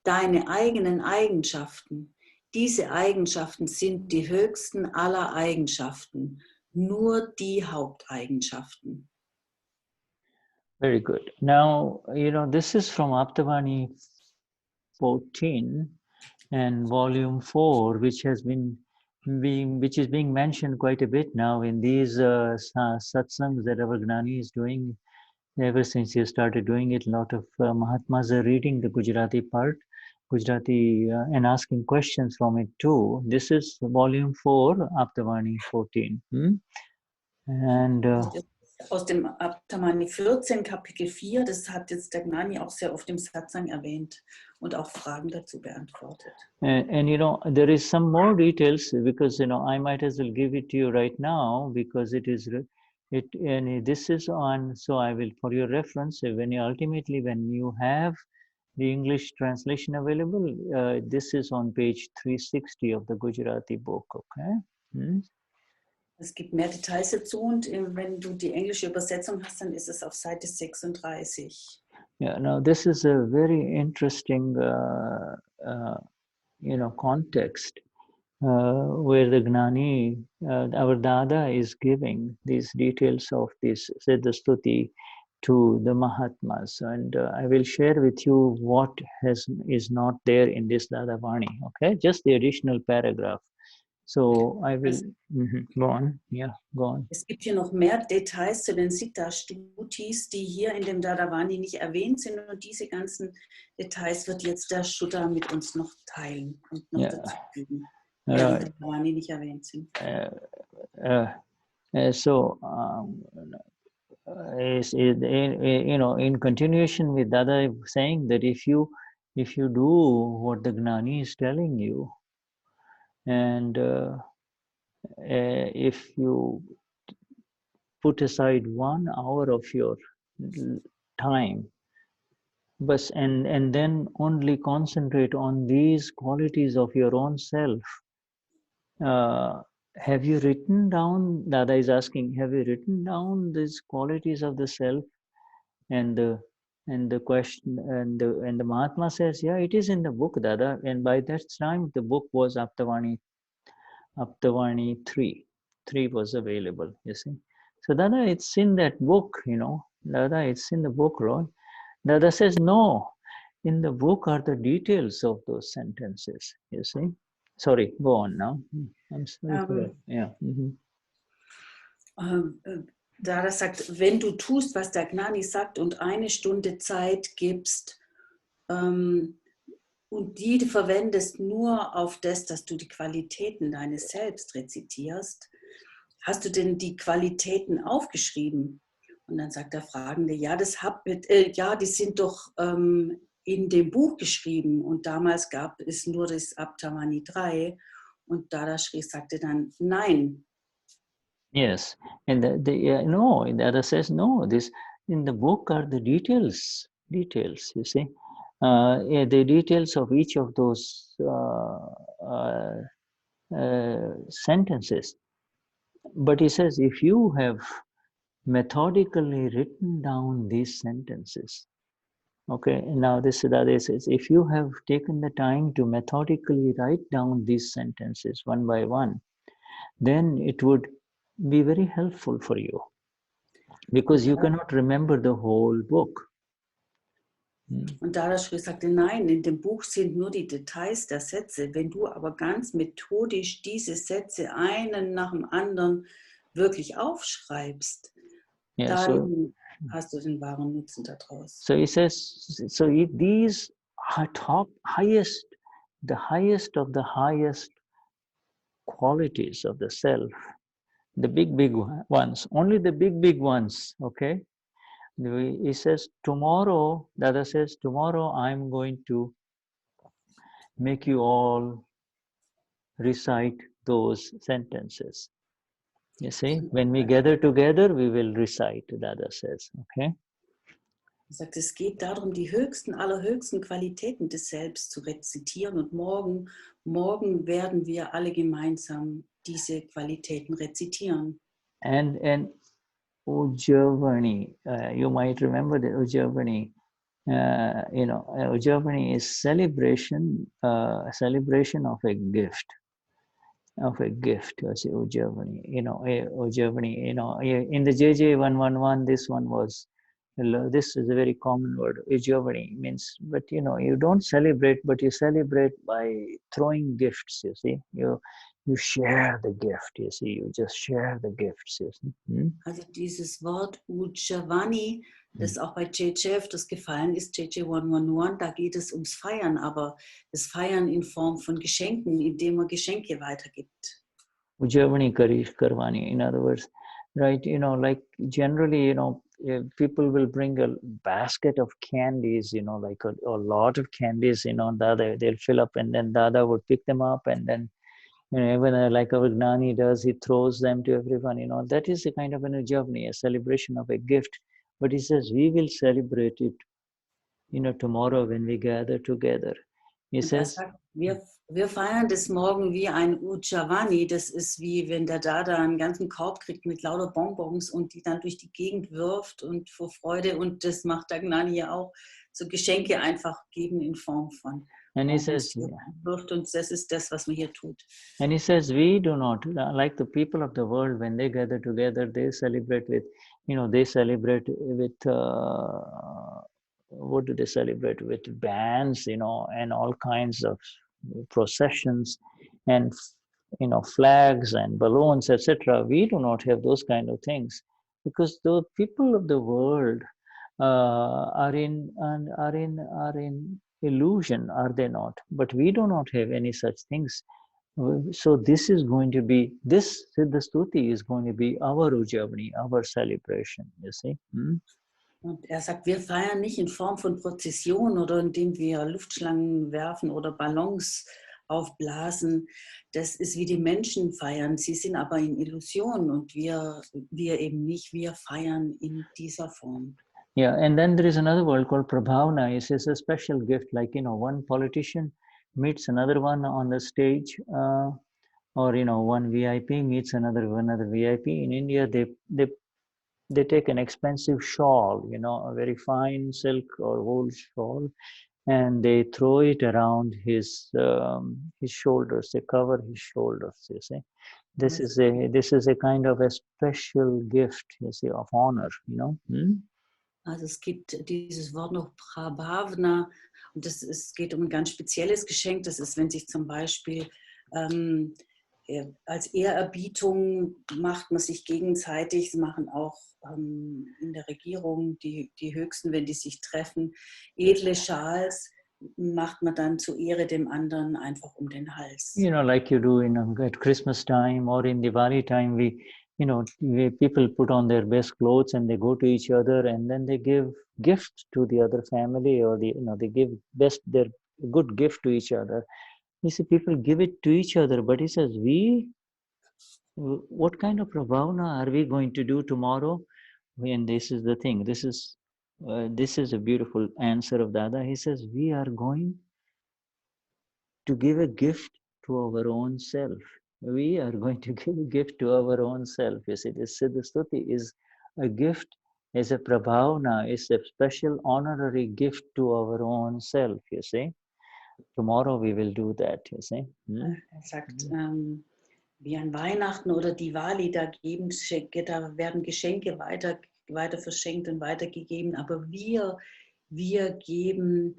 Deine eigenen Eigenschaften, diese Eigenschaften sind die höchsten aller Eigenschaften, nur die Haupteigenschaften. Very good. Now, this is from Aptavani 14 and volume 4, which is being mentioned quite a bit now in these satsangs that our Gnani is doing. Ever since he started doing it, a lot of Mahatmas are reading the Gujarati part, Gujarati, and asking questions from it too. This is volume 4, Aptavani 14. And aus dem Aptamani 14, Kapitel 4, das hat jetzt der Gnani auch sehr oft im Satsang erwähnt und auch Fragen dazu beantwortet. And there is some more details, because I might as well give it to you right now, because this is on, so I will, for your reference, when you have the English translation available, this is on page 360 of the Gujarati book, okay? Es gibt mehr Details dazu, und wenn du die englische Übersetzung hast, dann ist es auf Seite 36. Yeah, now this is a very interesting, context where the Gnani, our Dada, is giving these details of this Siddha Stuti to the Mahatmas, and I will share with you what is not there in this Dada Vani, okay? Just the additional paragraph. So I will go on. Yeah, go on. Es gibt hier noch mehr Details zu den Siddha Stutis, die hier in dem Dadavani nicht erwähnt sind, und diese ganzen Details wird jetzt der Shudhha mit uns noch teilen und noch dazu fügen, die im Dadavani nicht erwähnt sind. In continuation with Dada saying that if you do what the Gnani is telling you, and if you put aside 1 hour of your time, and then only concentrate on these qualities of your own self, have you written down, Dada is asking, have you written down these qualities of the self? And the question, and the Mahatma says, yeah, it is in the book, Dada. And by that time, the book was Aptavani 3 was available, you see. So Dada, it's in that book, Dada, it's in the book, Lord. Dada says, no, in the book are the details of those sentences, you see. Sorry, go on now. I'm sorry for that. Yeah. Dada sagt, wenn du tust, was der Gnani sagt und 1 Stunde Zeit gibst, und die du verwendest nur auf das, dass du die Qualitäten deines Selbst rezitierst, hast du denn die Qualitäten aufgeschrieben? Und dann sagt der Fragende, ja, die sind doch in dem Buch geschrieben, und damals gab es nur das Aptamani 3, und Dadashri sagte dann, nein. Yes, and no, the other says, no, this in the book are the details, you see. The details of each of those sentences. But he says, if you have methodically written down these sentences, okay, now this Siddha says, if you have taken the time to methodically write down these sentences one by one, then it would be very helpful for you, because you cannot remember the whole book. Und Dadashri sagte, nein, in dem Buch sind nur die Details der Sätze. Wenn du aber ganz methodisch diese Sätze einen nach dem anderen wirklich aufschreibst, dann hast du den wahren Nutzen daraus. So he says, so these the highest of the highest qualities of the self, the big ones, only the big ones, okay? He says, tomorrow, Dada says, tomorrow I'm going to make you all recite those sentences. You see, when we gather together, we will recite, Dada says, okay? Er sagt, es geht darum, die höchsten, allerhöchsten Qualitäten des Selbst zu rezitieren und morgen werden wir alle gemeinsam diese Qualitäten rezitieren. And Ujjavani, you might remember the Ujjavani. Ujjavani is celebration of a gift. Of a gift, as Ujjavani. Ujjavani. In the JJ 111, this one was. This is a very common word. Ujjavani means, but you don't celebrate, but you celebrate by throwing gifts. You see, you share the gift. You see, you just share the gifts. You see. Also dieses Wort Ujjavani, das auch bei JJ öfters gefallen ist, JJ 111, da geht es ums Feiern, aber das Feiern in Form von Geschenken, indem man Geschenke weitergibt. Ujjavani Karvani, in other words, right? Like generally, people will bring a basket of candies, like a lot of candies, Dada, they'll fill up, and then Dada would pick them up, and then even like our Gnani does, he throws them to everyone. That is a kind of an Ujjavani, a celebration of a gift. But he says we will celebrate it, tomorrow when we gather together. He says, sagt, wir feiern das morgen wie ein Ujjavani. Das ist wie wenn der Dada einen ganzen Korb kriegt mit lauter Bonbons und die dann durch die Gegend wirft und vor Freude. Und das macht der Gnani ja auch, so Geschenke einfach geben in Form von. And he says, wirft, und das ist das, was man hier tut. And he says, we do not, like the people of the world, when they gather together, they celebrate with, what do they celebrate with? Bands, and all kinds of processions and, flags and balloons, etc. We do not have those kind of things because the people of the world are in illusion, are they not? But we do not have any such things. So this Siddha Stuti is going to be our Ujjavani, our celebration, you see. Und sagt, wir feiern nicht in Form von Prozession oder indem wir Luftschlangen werfen oder Ballons aufblasen. Das ist wie die Menschen feiern. Sie sind aber in Illusion und wir eben nicht. Wir feiern in dieser Form. Yeah, and then there is another word called prabhavna. It is a special gift, like, one politician meets another one on the stage, or, one VIP meets another VIP. In India, they take an expensive shawl, a very fine silk or wool shawl, and they throw it around his shoulders. They cover his shoulders, you see. This is a kind of a special gift, you see, of honor, Also es gibt dieses Wort noch Prabhavna und es geht um ein ganz spezielles Geschenk. Das ist, wenn sich zum Beispiel als Ehrerbietung macht man sich gegenseitig, das machen auch in der Regierung die Höchsten, wenn die sich treffen, edle Schals macht man dann zur Ehre dem anderen einfach um den Hals. Like you do at Christmas time or in Diwali time, people put on their best clothes and they go to each other and then they give gifts to the other family, or they give their good gift to each other. You see, people give it to each other, but he says, what kind of prabhavna are we going to do tomorrow? And this is the thing. This is a beautiful answer of Dada. He says, we are going to give a gift to our own self. We are going to give a gift to our own self. You see, this Siddha Stuti is a gift, is a prabhavna, is a special honorary gift to our own self, you see. Tomorrow we will do that, you see. Sagt, wie an Weihnachten oder Diwali, da werden Geschenke weiter verschenkt und weitergegeben, aber wir geben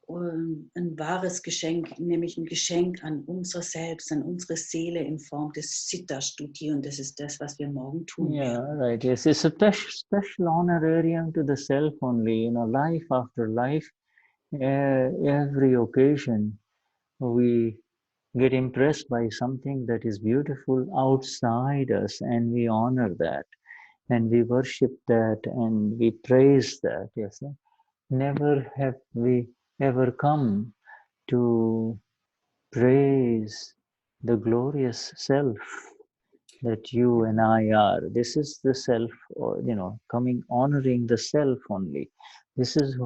ein wahres Geschenk, nämlich ein Geschenk an unser Selbst, an unsere Seele in Form des Siddha Stuti, und das ist das, was wir morgen tun werden. Yeah, right. Yes, it's a special honorarium to the self only. Life after life, every occasion we get impressed by something that is beautiful outside us, and we honor that, and we worship that, and we praise that. Yes, never have we ever come to praise the glorious self that you and I are. This is the self, or coming, honoring the self only. This is,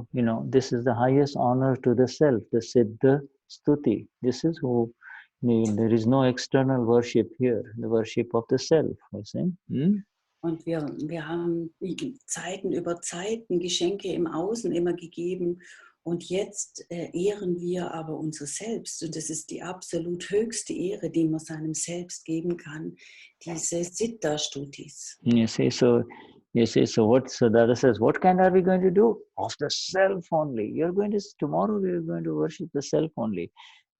this is the highest honor to the self, the Siddha Stuti. This is who, there is no external worship here, the worship of the self. You see? Und wir haben Zeiten über Zeiten Geschenke im Außen immer gegeben. Und jetzt ehren wir aber unser Selbst. Und das ist die absolut höchste Ehre, die man seinem Selbst geben kann. Diese Siddha Stutis. You see, so Dada says, what kind are we going to do? Of the self only. Tomorrow we are going to worship the self only.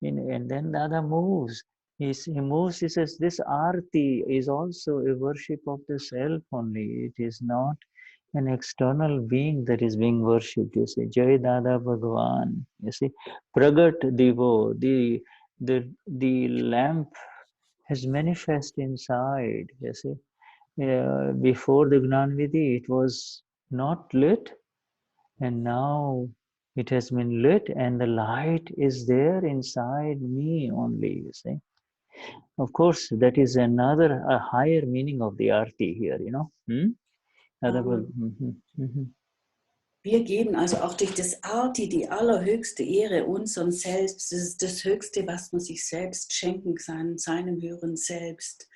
And then Dada moves. He moves, he says, this arti is also a worship of the self only. It is not an external being that is being worshipped. You see, Jai Dada Bhagwan. You see, Pragat Divo, the lamp has manifest inside. You see, before the Gnan Vidhi, it was not lit, and now it has been lit, and the light is there inside me only. You see. Of course, that is a higher meaning of the arti here, Wir geben also auch durch das Arti die allerhöchste Ehre unserem Selbst. Das ist das Höchste, was man sich selbst schenken kann, seinem höheren Selbst.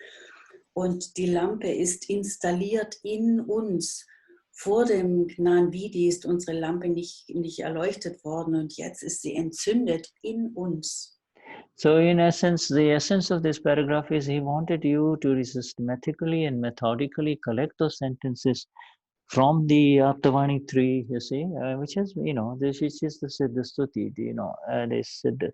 Und die Lampe ist installiert in uns. Vor dem Gnan Vidhi ist unsere Lampe nicht erleuchtet worden und jetzt ist sie entzündet in uns. So in essence, the essence of this paragraph is he wanted you to systematically and methodically collect those sentences from the Aptavani 3, you see, which is, this is the Siddha Stuti, they said,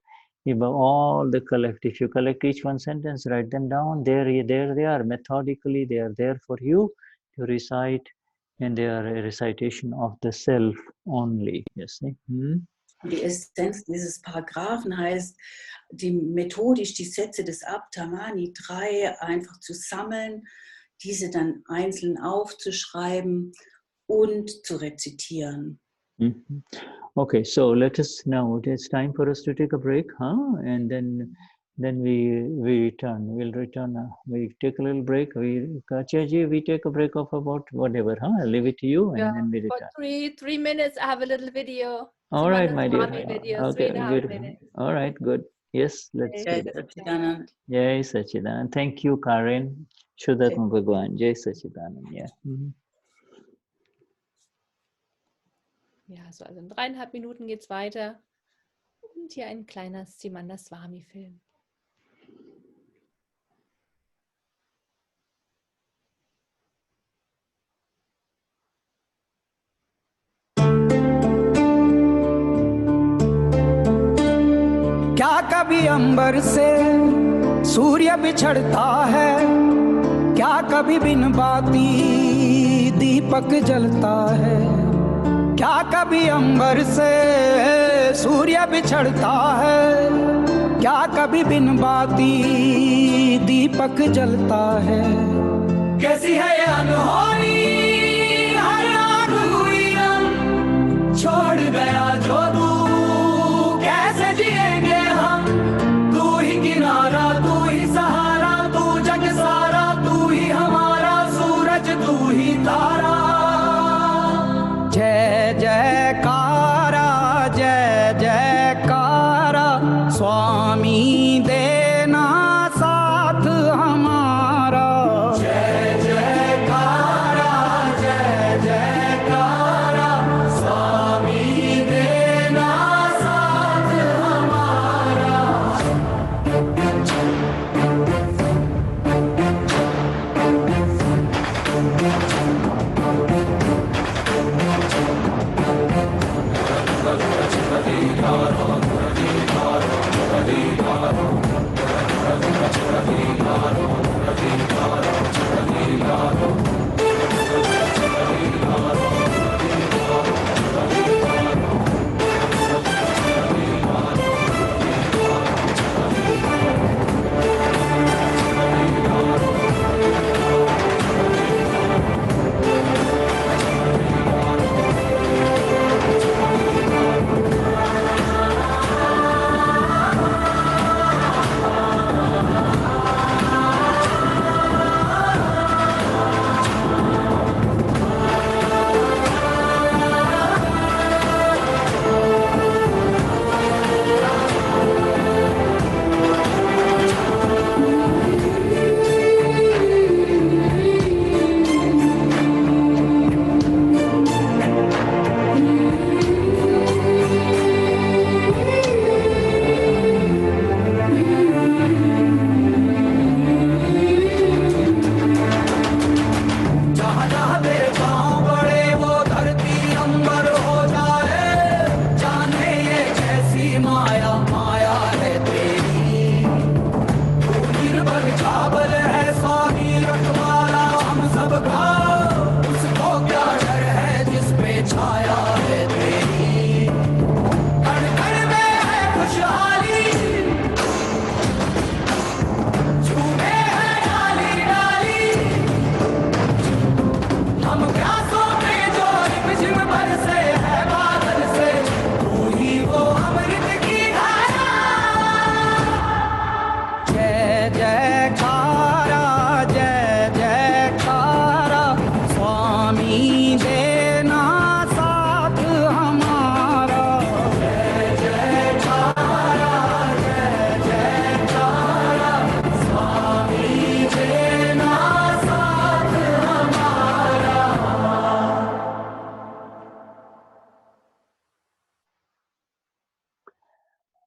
all the collect, if you collect each one sentence, write them down, there they are, methodically they are there for you to recite, and they are a recitation of the self only, you see. Die Essenz dieses Paragraphen heißt, methodisch die Sätze des Aptamani 3 einfach zu sammeln, diese dann einzeln aufzuschreiben und zu rezitieren. Okay, so it's time for us to take a break, and then we return. We'll return. We take a little break. Katja ji, we take a break of about whatever, I'll leave it to you, and then we return. For 3 minutes, I have a little video. All right, my dear. Video, Okay, 3.5 minutes. All right, good. Yes, let's do that. Jai Sachidanand. Thank you, Karen. Shudhha Bhagwan. Jai Sachidanand. Yeah. Ja, so also in 3,5 Minuten geht es weiter. Und hier ein kleiner Simanda Swami-Film. क्या कभी अंबर से सूर्य बिछड़ता है, क्या कभी बिन बाती दीपक जलता है, क्या कभी अंबर से सूर्य बिछड़ता है, क्या कभी बिन बाती दीपक जलता है। कैसी है ये अनहोनी हर आग हुई रंग, छोड़ गया जो तू कैसे जिएंगे हम, तू ही किनारा तू ही सहारा, तू जग सारा तू ही हमारा सूरज तू ही तारा। जय जयकारा जय जयकारा स्वामी देना साथ हमारा। जय जयकारा जय जयकारा स्वामी देना साथ हमारा।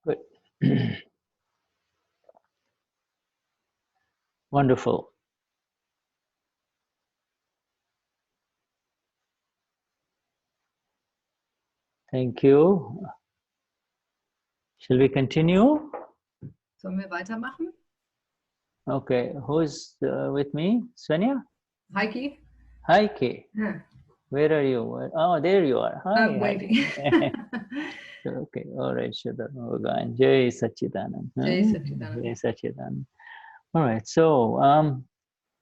Good. Wonderful. Thank you. Shall we continue? Sollen wir weitermachen? Okay, who's with me? Svenja? Heiki? Heiki, Yeah. where are you? Oh, there you are. Hi, I'm waiting. Heiki. Okay, all right, Shudhha. Bhagavan. Jai Sachidanand. Jai Sachidanand. Jai Sachidanand. All right, so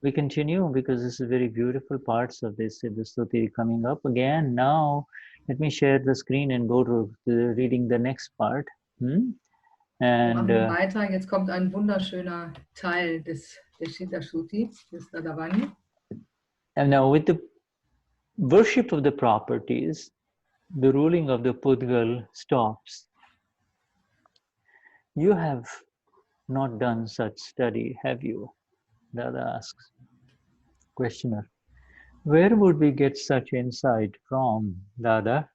we continue because this is very beautiful parts of this Siddha Stuti coming up again. Now, let me share the screen and go to reading the next part. Wir And machen weiter. Jetzt kommt ein wunderschöner Teil der Siddha Stuti, des Dadavani. and now with the worship of the properties, the ruling of the pudgal stops. You have not done such study, have you? Dada asks. Questioner. Where would we get such insight from, Dada?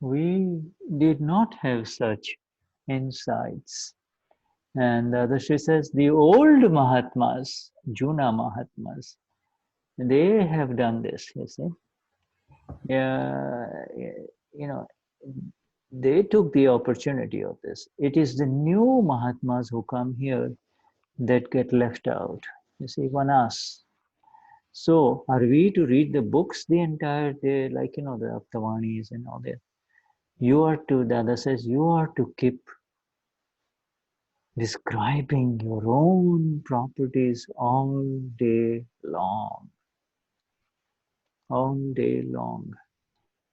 We did not have such insights. And Dadashri says, the old Mahatmas, Juna Mahatmas, they have done this, you see. You know, they took the opportunity of this. It is the new Mahatmas who come here that get left out. You see, one asks, so are we to read the books the entire day, like, the Aptavanis and all that? You are to, Dada says, you are to keep describing your own properties all day long. All day long.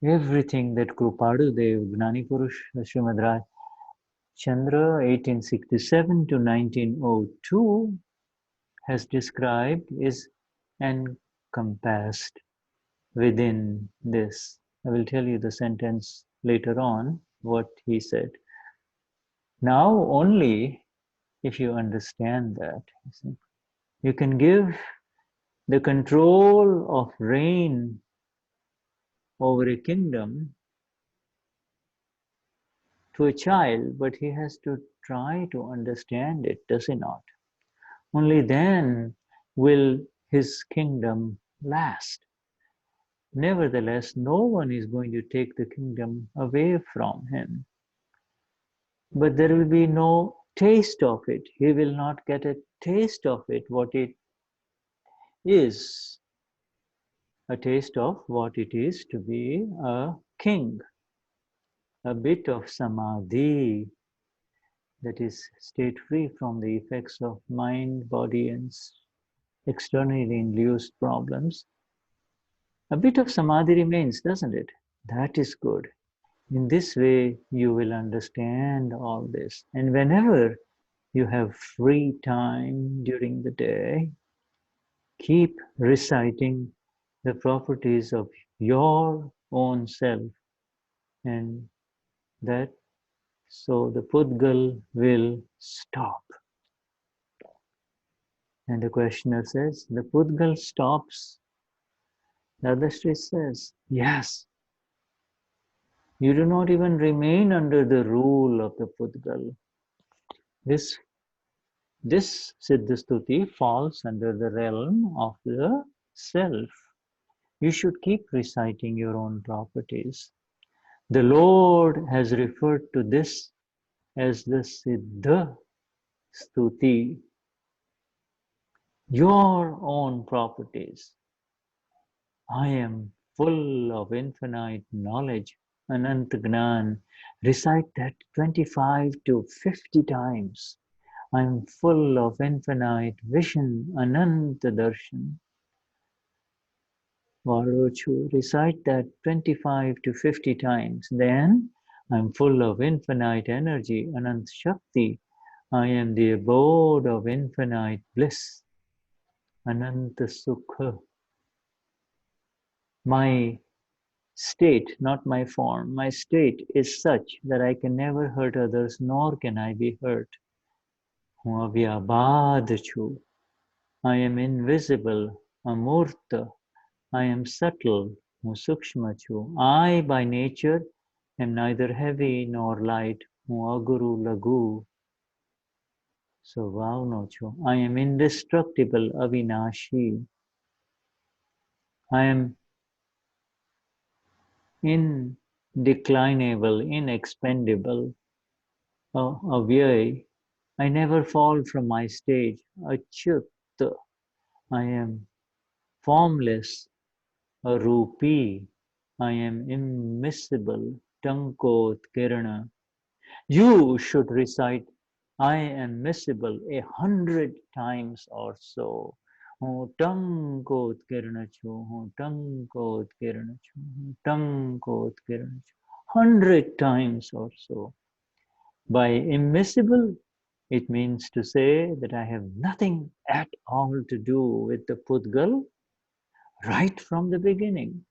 Everything that Krupadu Dev, Gnani Purush Srimad Raj Chandra, 1867 to 1902, has described is encompassed within this. I will tell you the sentence later on, what he said. Now only if you understand that, you can give the control of reign over a kingdom to a child, but he has to try to understand it, does he not? Only then will his kingdom last. Nevertheless, no one is going to take the kingdom away from him. But there will be no taste of it. He will not get a taste of it, what it is. A taste of what it is to be a king. A bit of samadhi, that is state free from the effects of mind, body, and externally induced problems. A bit of samadhi remains, doesn't it? That is good. In this way, you will understand all this. And whenever you have free time during the day, keep reciting the properties of your own self. And that, so the pudgal will stop. And the questioner says, the pudgal stops. Dadashri says, yes. You do not even remain under the rule of the pudgal. This Siddha Stuti falls under the realm of the self. You should keep reciting your own properties. The Lord has referred to this as the Siddha Stuti, your own properties. I am full of infinite knowledge, anant Gnan. Recite that 25 to 50 times. I am full of infinite vision, anant Darshan. Varochu, recite that 25 to 50 times. Then I am full of infinite energy, anant Shakti. I am the abode of infinite bliss, anant Sukha. My state, not my form, my state is such that I can never hurt others, nor can I be hurt. Avyabaadha. I am invisible, amurta. I am subtle, sookshma. I by nature am neither heavy nor light, agurulaghu. So wow no chu. I am indestructible, avinashi. I am indeclinable, inexpendable, avyaya. I never fall from my stage, achyuta. I am formless, aroopi. I am immiscible, tankot kirana. You should recite I am miscible 100 times or so. Tankot kiranachu, tankot kiranachu, tankot kiranachu. 100 times or so. By immiscible, it means to say that I have nothing at all to do with the pudgal right from the beginning.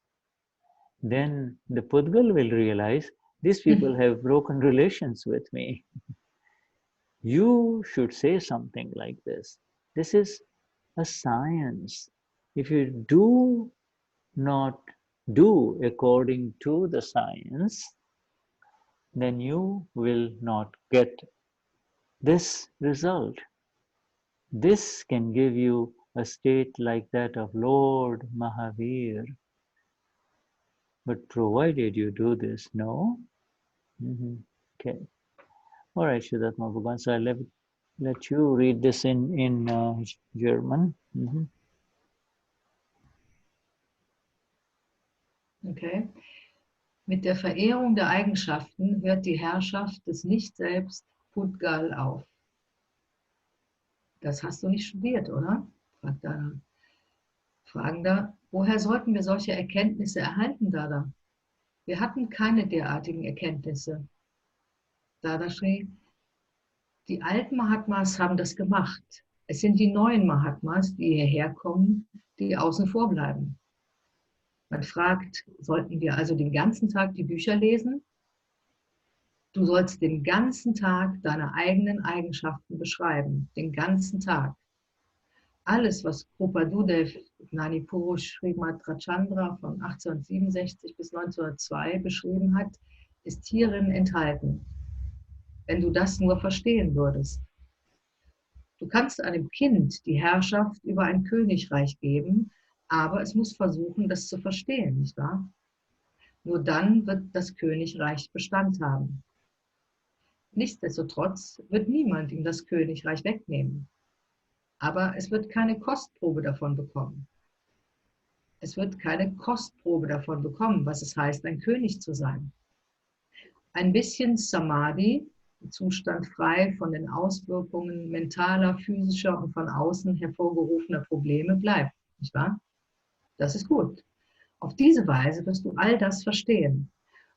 Then the pudgal will realize these people have broken relations with me. You should say something like this. This is a science. If you do not do according to the science, then you will not get this result. This can give you a state like that of Lord Mahavir. But provided you do this, no? Okay. All right, Shudhha Bhagavan. So I'll let you read this in German. Okay. Mit der Verehrung der Eigenschaften hört die Herrschaft des Nicht-Selbst pudgal auf. Das hast du nicht studiert, oder? Fragt Dada. Fragender, woher sollten wir solche Erkenntnisse erhalten, Dada? Wir hatten keine derartigen Erkenntnisse. Dadashri, die alten Mahatmas haben das gemacht. Es sind die neuen Mahatmas, die hierher kommen, die außen vor bleiben. Man fragt, sollten wir also den ganzen Tag die Bücher lesen? Du sollst den ganzen Tag deine eigenen Eigenschaften beschreiben, den ganzen Tag. Alles, was Prabhupada Gnani Purush Dadashri von 1867 bis 1902 beschrieben hat, ist hierin enthalten. Wenn du das nur verstehen würdest. Du kannst einem Kind die Herrschaft über ein Königreich geben, aber es muss versuchen, das zu verstehen, nicht wahr? Nur dann wird das Königreich Bestand haben. Nichtsdestotrotz wird niemand ihm das Königreich wegnehmen. Aber es wird keine Kostprobe davon bekommen. Es wird keine Kostprobe davon bekommen, was es heißt, ein König zu sein. Ein bisschen Samadhi, Zustand frei von den Auswirkungen mentaler, physischer und von außen hervorgerufener Probleme bleibt, nicht wahr? Das ist gut. Auf diese Weise wirst du all das verstehen.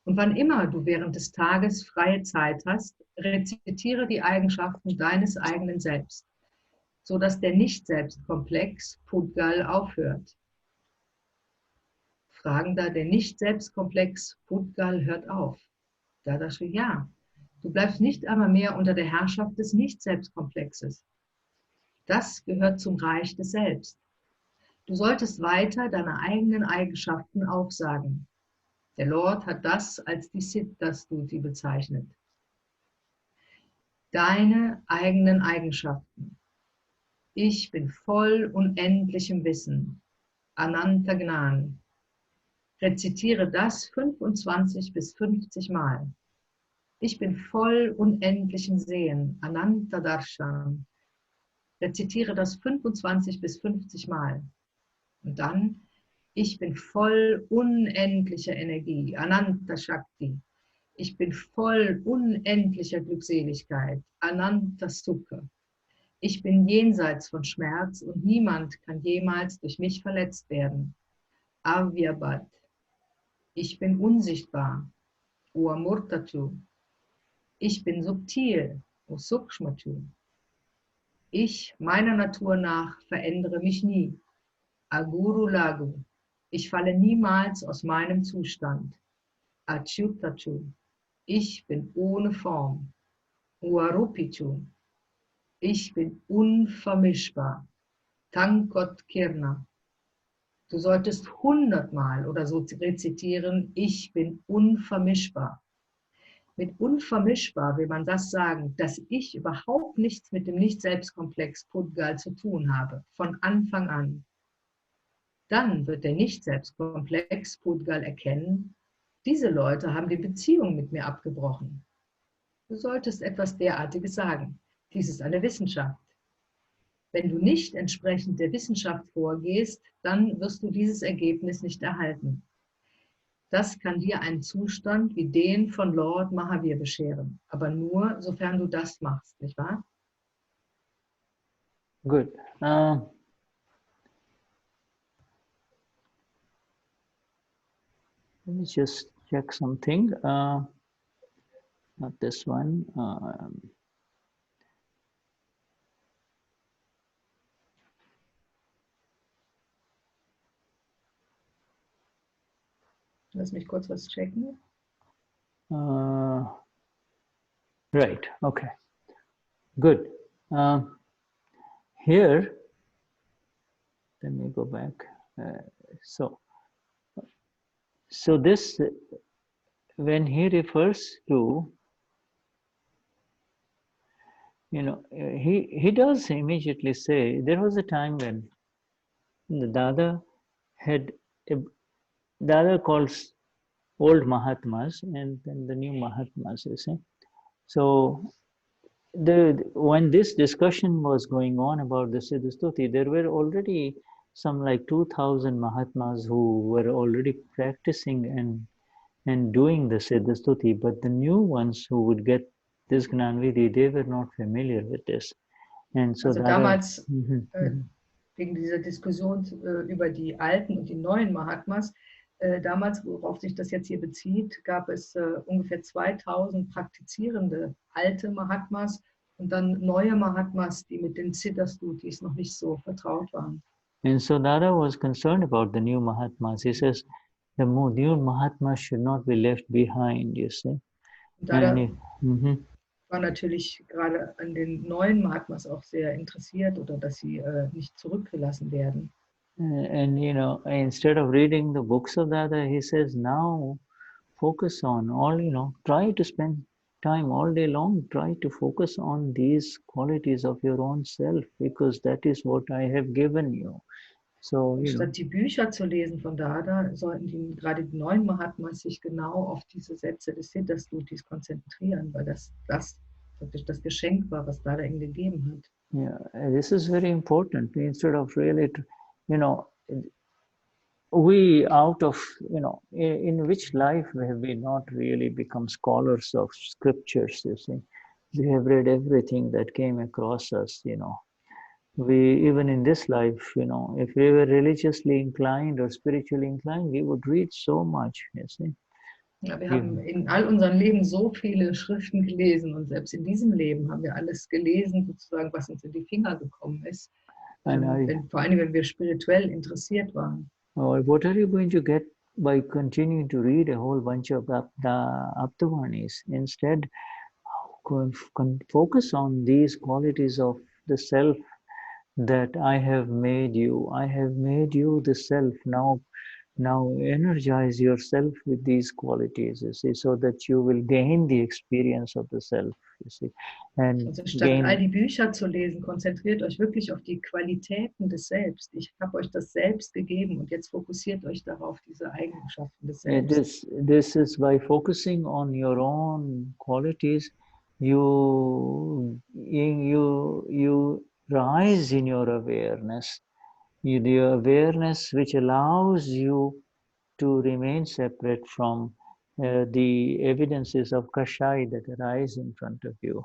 Und wann immer du während des Tages freie Zeit hast, rezitiere die Eigenschaften deines eigenen Selbst, sodass der Nicht-Selbst-Komplex pudgal aufhört. Fragender, der Nicht-Selbst-Komplex pudgal hört auf. Dadashri, ja. Du bleibst nicht einmal mehr unter der Herrschaft des Nicht-Selbst-Komplexes. Das gehört zum Reich des Selbst. Du solltest weiter deine eigenen Eigenschaften aufsagen. Der Lord hat das als die Siddha Stuti bezeichnet. Deine eigenen Eigenschaften. Ich bin voll unendlichem Wissen. Ananta Gnan. Rezitiere das 25 bis 50 Mal. Ich bin voll unendlichem Sehen. Ananta Darshan. Rezitiere das 25 bis 50 Mal. Und dann, ich bin voll unendlicher Energie. Ananta Shakti. Ich bin voll unendlicher Glückseligkeit. Ananta Sukha. Ich bin jenseits von Schmerz und niemand kann jemals durch mich verletzt werden. Avyabaadha. Ich bin unsichtbar. O amurta. Ich bin subtil. O sookshma. Ich, meiner Natur nach, verändere mich nie. Agurulaghu. Ich falle niemals aus meinem Zustand. Achyuta. Ich bin ohne Form. O aroopi. Ich bin unvermischbar. Tankot kirna. Du solltest 100-mal oder so rezitieren, ich bin unvermischbar. mit unvermischbar, will man das sagen, dass ich überhaupt nichts mit dem Nicht-Selbst-Komplex pudgal zu tun habe, von Anfang an. Dann wird der Nicht-Selbst-Komplex pudgal erkennen, diese Leute haben die Beziehung mit mir abgebrochen. Du solltest etwas derartiges sagen. Dies ist eine Wissenschaft. Wenn du nicht entsprechend der Wissenschaft vorgehst, dann wirst du dieses Ergebnis nicht erhalten. Das kann dir einen Zustand wie den von Lord Mahavir bescheren, aber nur, sofern du das machst, nicht wahr? Good. Let me just check something. Not this one. Lass mich kurz was checken. Right, okay. Good. Here, let me go back. So this, when he refers to, he does immediately say, there was a time when the Dada Dada calls old Mahatmas and then the new Mahatmas, you see. So when this discussion was going on about the Siddha Stuti, there were already some like 2,000 Mahatmas who were already practicing and doing the Siddha Stuti, but the new ones who would get this Gnan Vidhi, they were not familiar with this. And so also damals, wegen dieser Diskussion über die alten und die neuen Mahatmas, damals, worauf sich das jetzt hier bezieht, gab es ungefähr 2000 praktizierende alte Mahatmas und dann neue Mahatmas, die mit den Siddha Stutis noch nicht so vertraut waren. And so Dada was concerned about the new Mahatmas. He says, the new Mahatmas should not be left behind, you see. Dada war natürlich gerade an den neuen Mahatmas auch sehr interessiert oder dass sie nicht zurückgelassen werden. And instead of reading the books of Dada, he says, now focus on all, try to spend time all day long, try to focus on these qualities of your own self, because that is what I have given you. So, statt die Bücher zu lesen von Dada, sollten gerade die neuen Mahatmas sich genau auf diese Sätze des Siddha Stutis konzentrieren, weil das wirklich das Geschenk war, was Dada ihnen gegeben hat. Yeah, this is very important. Instead of really, we out of, in which life have we not really become scholars of scriptures, you see. We have read everything that came across us, We, even in this life, if we were religiously inclined or spiritually inclined, we would read so much, you see. Ja, wir haben in all unserem Leben so viele Schriften gelesen und selbst in diesem Leben haben wir alles gelesen, sozusagen, was uns in die Finger gekommen ist. Vor allem, wenn wir spirituell interessiert waren. What are you going to get by continuing to read a whole bunch of the Aptavanis? Instead, focus on these qualities of the self that I have made you. I have made you the self. Now energize yourself with these qualities, you see, so that you will gain the experience of the self, you see. And also statt all die Bücher zu lesen, konzentriert euch wirklich auf die Qualitäten des Selbst. Ich habe euch das Selbst gegeben und jetzt fokussiert euch darauf, diese Eigenschaften des Selbst. This is by focusing on your own qualities, you rise in your awareness. The awareness which allows you to remain separate from the evidences of Kashai that arise in front of you.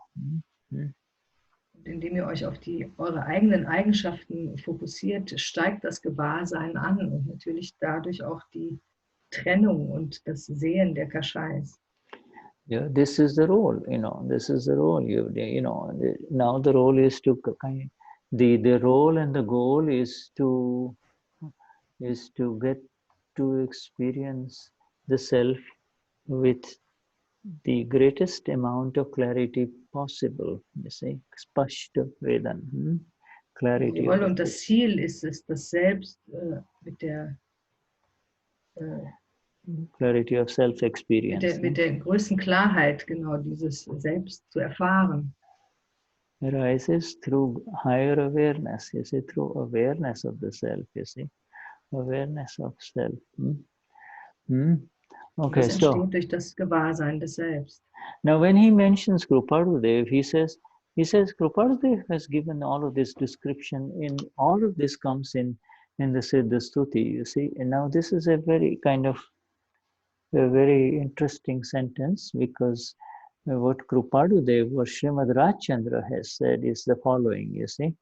Indem ihr euch auf eure eigenen Eigenschaften fokussiert, steigt das Gewahrsein an und natürlich dadurch auch die Trennung und das Sehen der Kashais. Yeah, this is the role, this is the role. Now the role is to the role and the goal is to get to experience the self with the greatest amount of clarity possible. You see, Spashta Vedan, clarity. Die Rolle und das Ziel ist es, das Selbst mit der clarity of self-experience. Mit der größten Klarheit, genau, dieses Selbst zu erfahren. Arises through higher awareness, you see, through awareness of the self, you see, awareness of self. Okay, das entsteht durch das Gewahrsein des Selbst. Now when he mentions Kripaludev, he says Kripaludev has given all of this description, in all of this comes in the Siddha Stuti, you see, and now this is a very kind of a very interesting sentence, because what Kripaludev, what Srimad Rajchandra has said is the following, you see.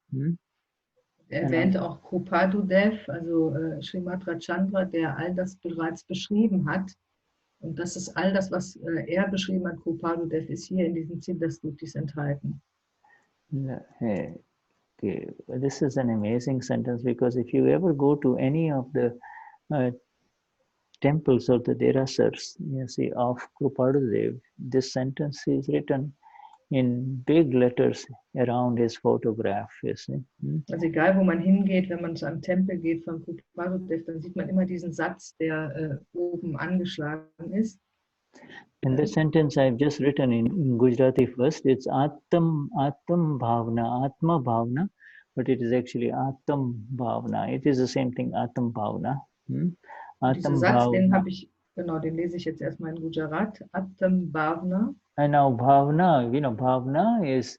Erwähnt auch Kripaludev, also Srimad Rajchandra, der all das bereits beschrieben hat. Und das ist all das, was er beschrieben hat, Kripaludev, ist hier in diesen Siddha Stutis enthalten. Okay. This is an amazing sentence, because if you ever go to any of the temples or the derasars, you see, of Kripaludev, this sentence is written in big letters around his photograph, you see. Also egal, wo man hingeht, wenn man zu einem Tempel geht von Kripaludev, dann sieht man immer diesen Satz, der oben angeschlagen ist. And the sentence I've just written in Gujarati first, it's Atma Bhavna, but it is actually Atam Bhavna. It is the same thing, Atam Bhavna. Dieser Satz, den habe ich, genau, den lese ich jetzt erstmal in Gujarat, Atam Bhavna. And now Bhavna, you know, Bhavna is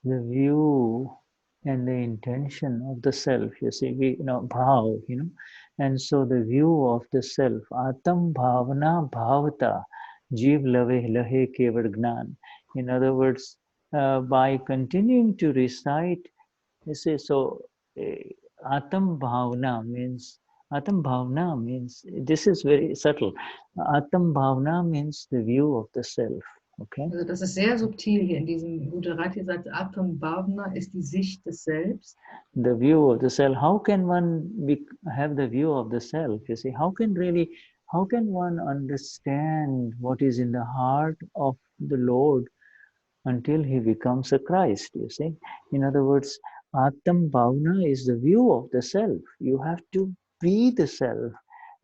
the view and the intention of the self, you see, bhav, you know, and so the view of the self, Atam Bhavana Bhavata, Jeev Lave Lahe Kevad Gnan. In other words, by continuing to recite, you see, so Atam Bhavana means, this is very subtle. Atam Bhavana means the view of the self. Okay. Also das ist sehr subtil hier in diesem Gujarati-Satz. Atam Bhavana ist die Sicht des Selbst. The view of the self. How can one have the view of the self? You see, how can one understand what is in the heart of the Lord until he becomes a Christ? You see, in other words, Atam Bhavana is the view of the self. You have to be the self,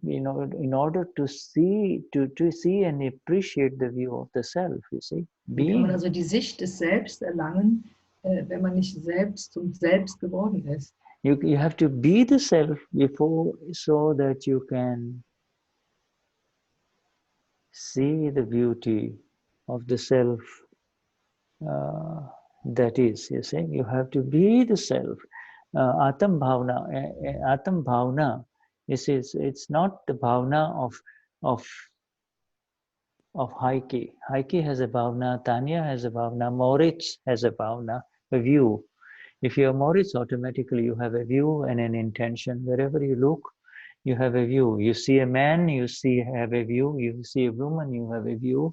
you know, in order to see and appreciate the view of the self, you see. Wie kann man also die Sicht des Selbst erlangen, wenn man nicht selbst zum Selbst geworden ist? You have to be the self before, so that you can see the beauty of the self that is, you see. You have to be the self. Atam Bhavana, it's not the Bhavana of Heiki. Heiki has a Bhavana, Tanya has a Bhavana, Moritz has a Bhavana, a view. If you are Moritz, automatically you have a view and an intention. Wherever you look, you have a view. You see a man, have a view. You see a woman, you have a view.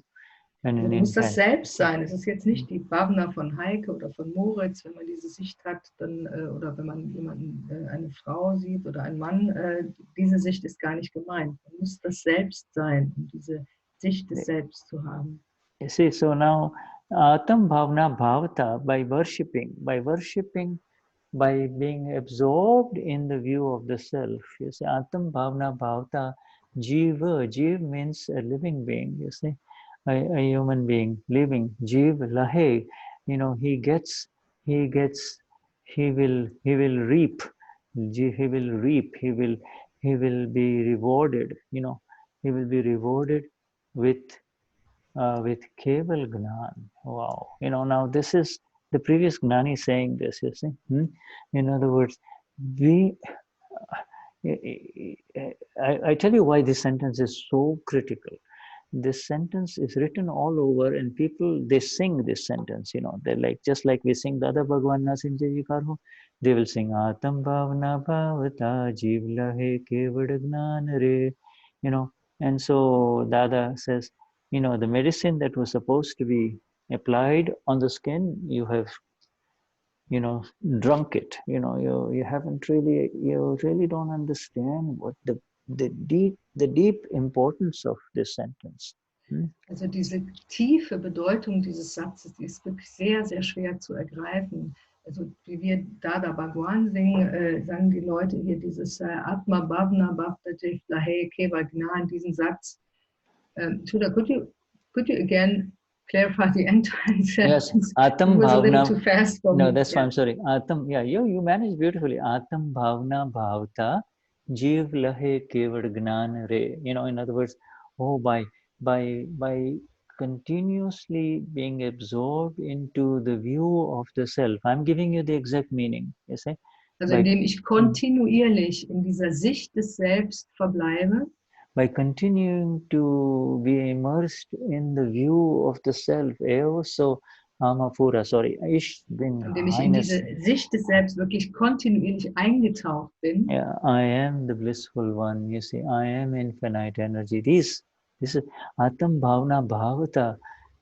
Also muss das Selbst sein. Es ist jetzt nicht die Bhavana von Heike oder von Moritz, wenn man diese Sicht hat, dann, oder wenn man jemanden, eine Frau sieht oder einen Mann, diese Sicht ist gar nicht gemeint. Man muss das Selbst sein, um diese Sicht des Selbst zu haben. You see, so now Atam Bhavana Bhavata, by worshipping, by being absorbed in the view of the self. You see, Atam Bhavana Bhavata, Jiva. Jiv means a living being, you see. A human being living. Jeev Lahe, you know, he will reap. He will be rewarded, you know. He will be rewarded with Keval Gnan. Wow. You know, now this is the previous Gnani saying this, you see. In other words, I tell you why this sentence is so critical. This sentence is written all over, and people, they sing this sentence, you know. They're like, just like we sing Dada Bhagwan na Sinjaji Karho, they will sing Atam Bhavana Bhavata Jeev Lahe Kevad Gnan Re, you know. And so Dada says, you know, the medicine that was supposed to be applied on the skin, you have, you know, drunk it. You know, you really don't understand what the deep importance of this sentence. Also diese tiefe Bedeutung dieses Satzes, die ist wirklich sehr, sehr schwer zu ergreifen. Also wie wir Dada Bhagwan singen, sagen die Leute hier dieses Atma Bhavna Bhavtate Flahe Keva Gnan, diesen Satz. Shudhha, could you again clarify the entire sentence? Yes, Atam It was a little Bhavna. too fast for No, me. that's fine. I'm sorry. Atam, yeah, you managed beautifully. Atam Bhavna Bhavta Jeev Lahe Kevad Gnan Re. You know, in other words, oh, by continuously being absorbed into the view of the self. I'm giving you the exact meaning. You see? Also indem ich kontinuierlich in dieser Sicht des Selbst verbleibe. By continuing to be immersed in the view of the self, so Amapura, sorry, Indem ich in diese Sicht des Selbst wirklich kontinuierlich eingetaucht bin. Yeah, I am the blissful one. You see, I am infinite energy. This is Atam Bhavna Bhavata,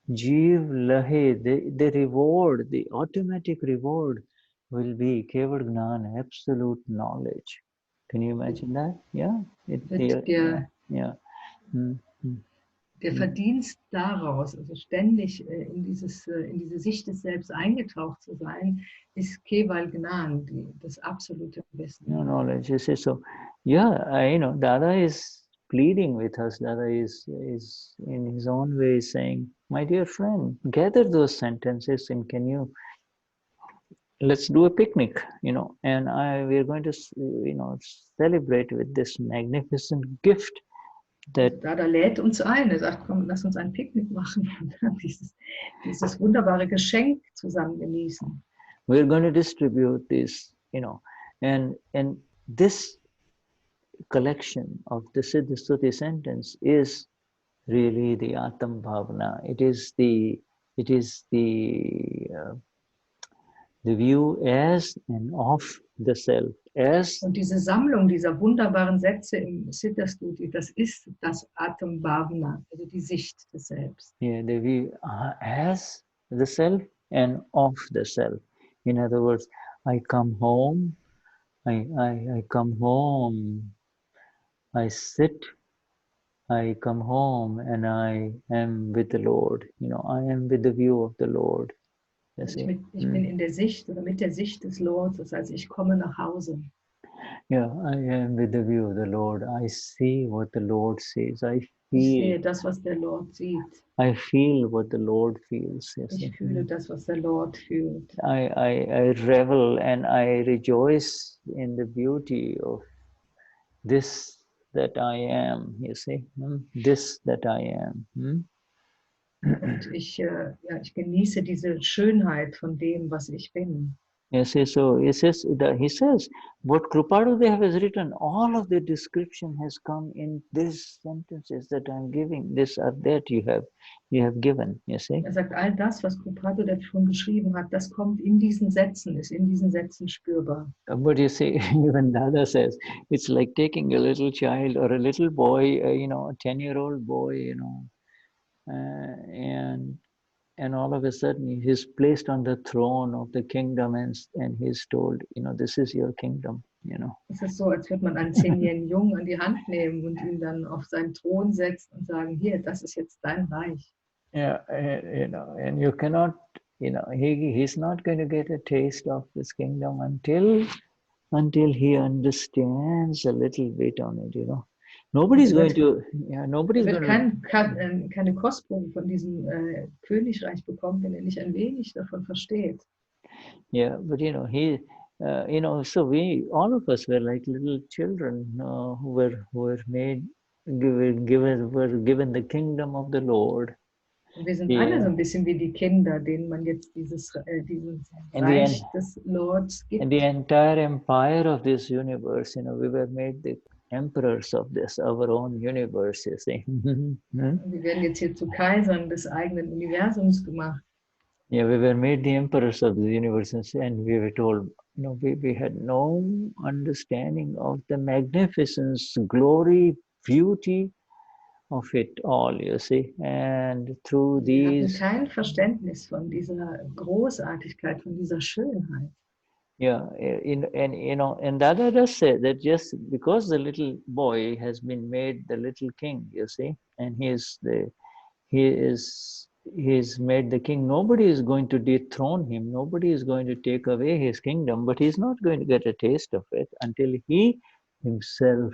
Jeev Lahe, the reward, the automatic reward will be Kevad Gnan, absolute knowledge. Can you imagine that? Yeah. Yeah. Der Verdienst daraus, also ständig in diese Sicht des Selbst eingetaucht zu sein, ist Keval Gnan, das absolute Wissen. No knowledge. You see, so yeah, Dada is pleading with us. Dada is in his own way saying, my dear friend, gather those sentences and let's do a picnic, and we're going to, celebrate with this magnificent gift. Dada lädt uns ein, sagt, komm, lass uns ein Picknick machen und dieses wunderbare Geschenk zusammen genießen. We're going to distribute this, and this collection of the Siddha Stuti sentence is really the Atam Bhavana. It is the view as and of the self. Und diese Sammlung dieser wunderbaren Sätze im Siddha Stuti, das ist das Atam Bhavana, also die Sicht des Selbst. Yeah, the view as the self and of the self. In other words, I come home, I come home, I sit, I come home, and I am with the Lord. I am with the view of the Lord. Ich bin in der Sicht oder mit der Sicht des Lords, das heißt, ich komme nach Hause. Yeah, I am with the view of the Lord. I see what the Lord sees. Ich sehe das, was der Lord sieht. I feel what the Lord feels. Yes. Ich fühle das, was der Lord fühlt. I revel and I rejoice in the beauty of this that I am. You see, this that I am. Und ich genieße diese Schönheit von dem, was ich bin. Yes, so he says, what Krupadudev has written, all of the description has come in these sentences that I'm giving, this or that you have given, you see. Sagt, all das, was Krupadudev schon geschrieben hat, das kommt in diesen Sätzen, ist in diesen Sätzen spürbar. But you see, even Dada says, it's like taking a little child or a little boy, a 10-year-old boy, and all of a sudden he's placed on the throne of the kingdom and he's told, this is your kingdom, Es ist so, als würde man einen 10-jährigen Jungen an die Hand nehmen und ihn dann auf seinen Thron setzen und sagen, hier, das ist jetzt dein Reich. Yeah, and you cannot, he's not going to get a taste of this kingdom until he understands a little bit on it, Nobody's going to, nobody's going to... keine Kostprobe von diesem Königreich bekommen, wenn nicht ein wenig davon versteht. Yeah, but so all of us were like little children who were given the kingdom of the Lord. Und wir sind alle so ein bisschen wie die Kinder, denen man jetzt dieses Reich des Lords gibt. And the entire empire of this universe, we were made the emperors of this, our own universe, you see. Wir werden jetzt hier zu Kaisern des eigenen Universums gemacht. Yeah, we were made the emperors of the universe, and we were told, we had no understanding of the magnificence, glory, beauty of it all, you see. And through these... Wir hatten kein Verständnis von dieser Großartigkeit, von dieser Schönheit. Yeah, and Dada does say that just because the little boy has been made the little king, you see, and he is he's made the king. Nobody is going to dethrone him. Nobody is going to take away his kingdom, but he's not going to get a taste of it until he himself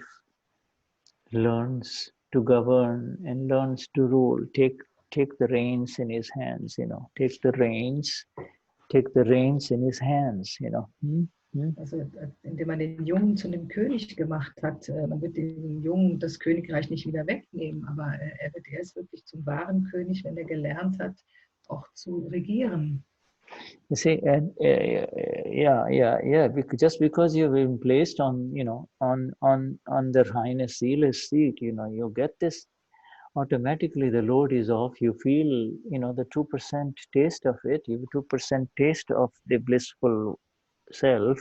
learns to govern and learns to rule. Take the reins in his hands, take the reins in his hands, Also, indem man den Jungen zu einem König gemacht hat, man wird dem Jungen das Königreich nicht wieder wegnehmen, aber er wird erst wirklich zum wahren König, wenn er gelernt hat, auch zu regieren. You see, and just because you've been placed on, on the Reine Seele's seat, you get this automatically. The load is off. You feel, the 2% taste of it. You have 2% taste of the blissful self,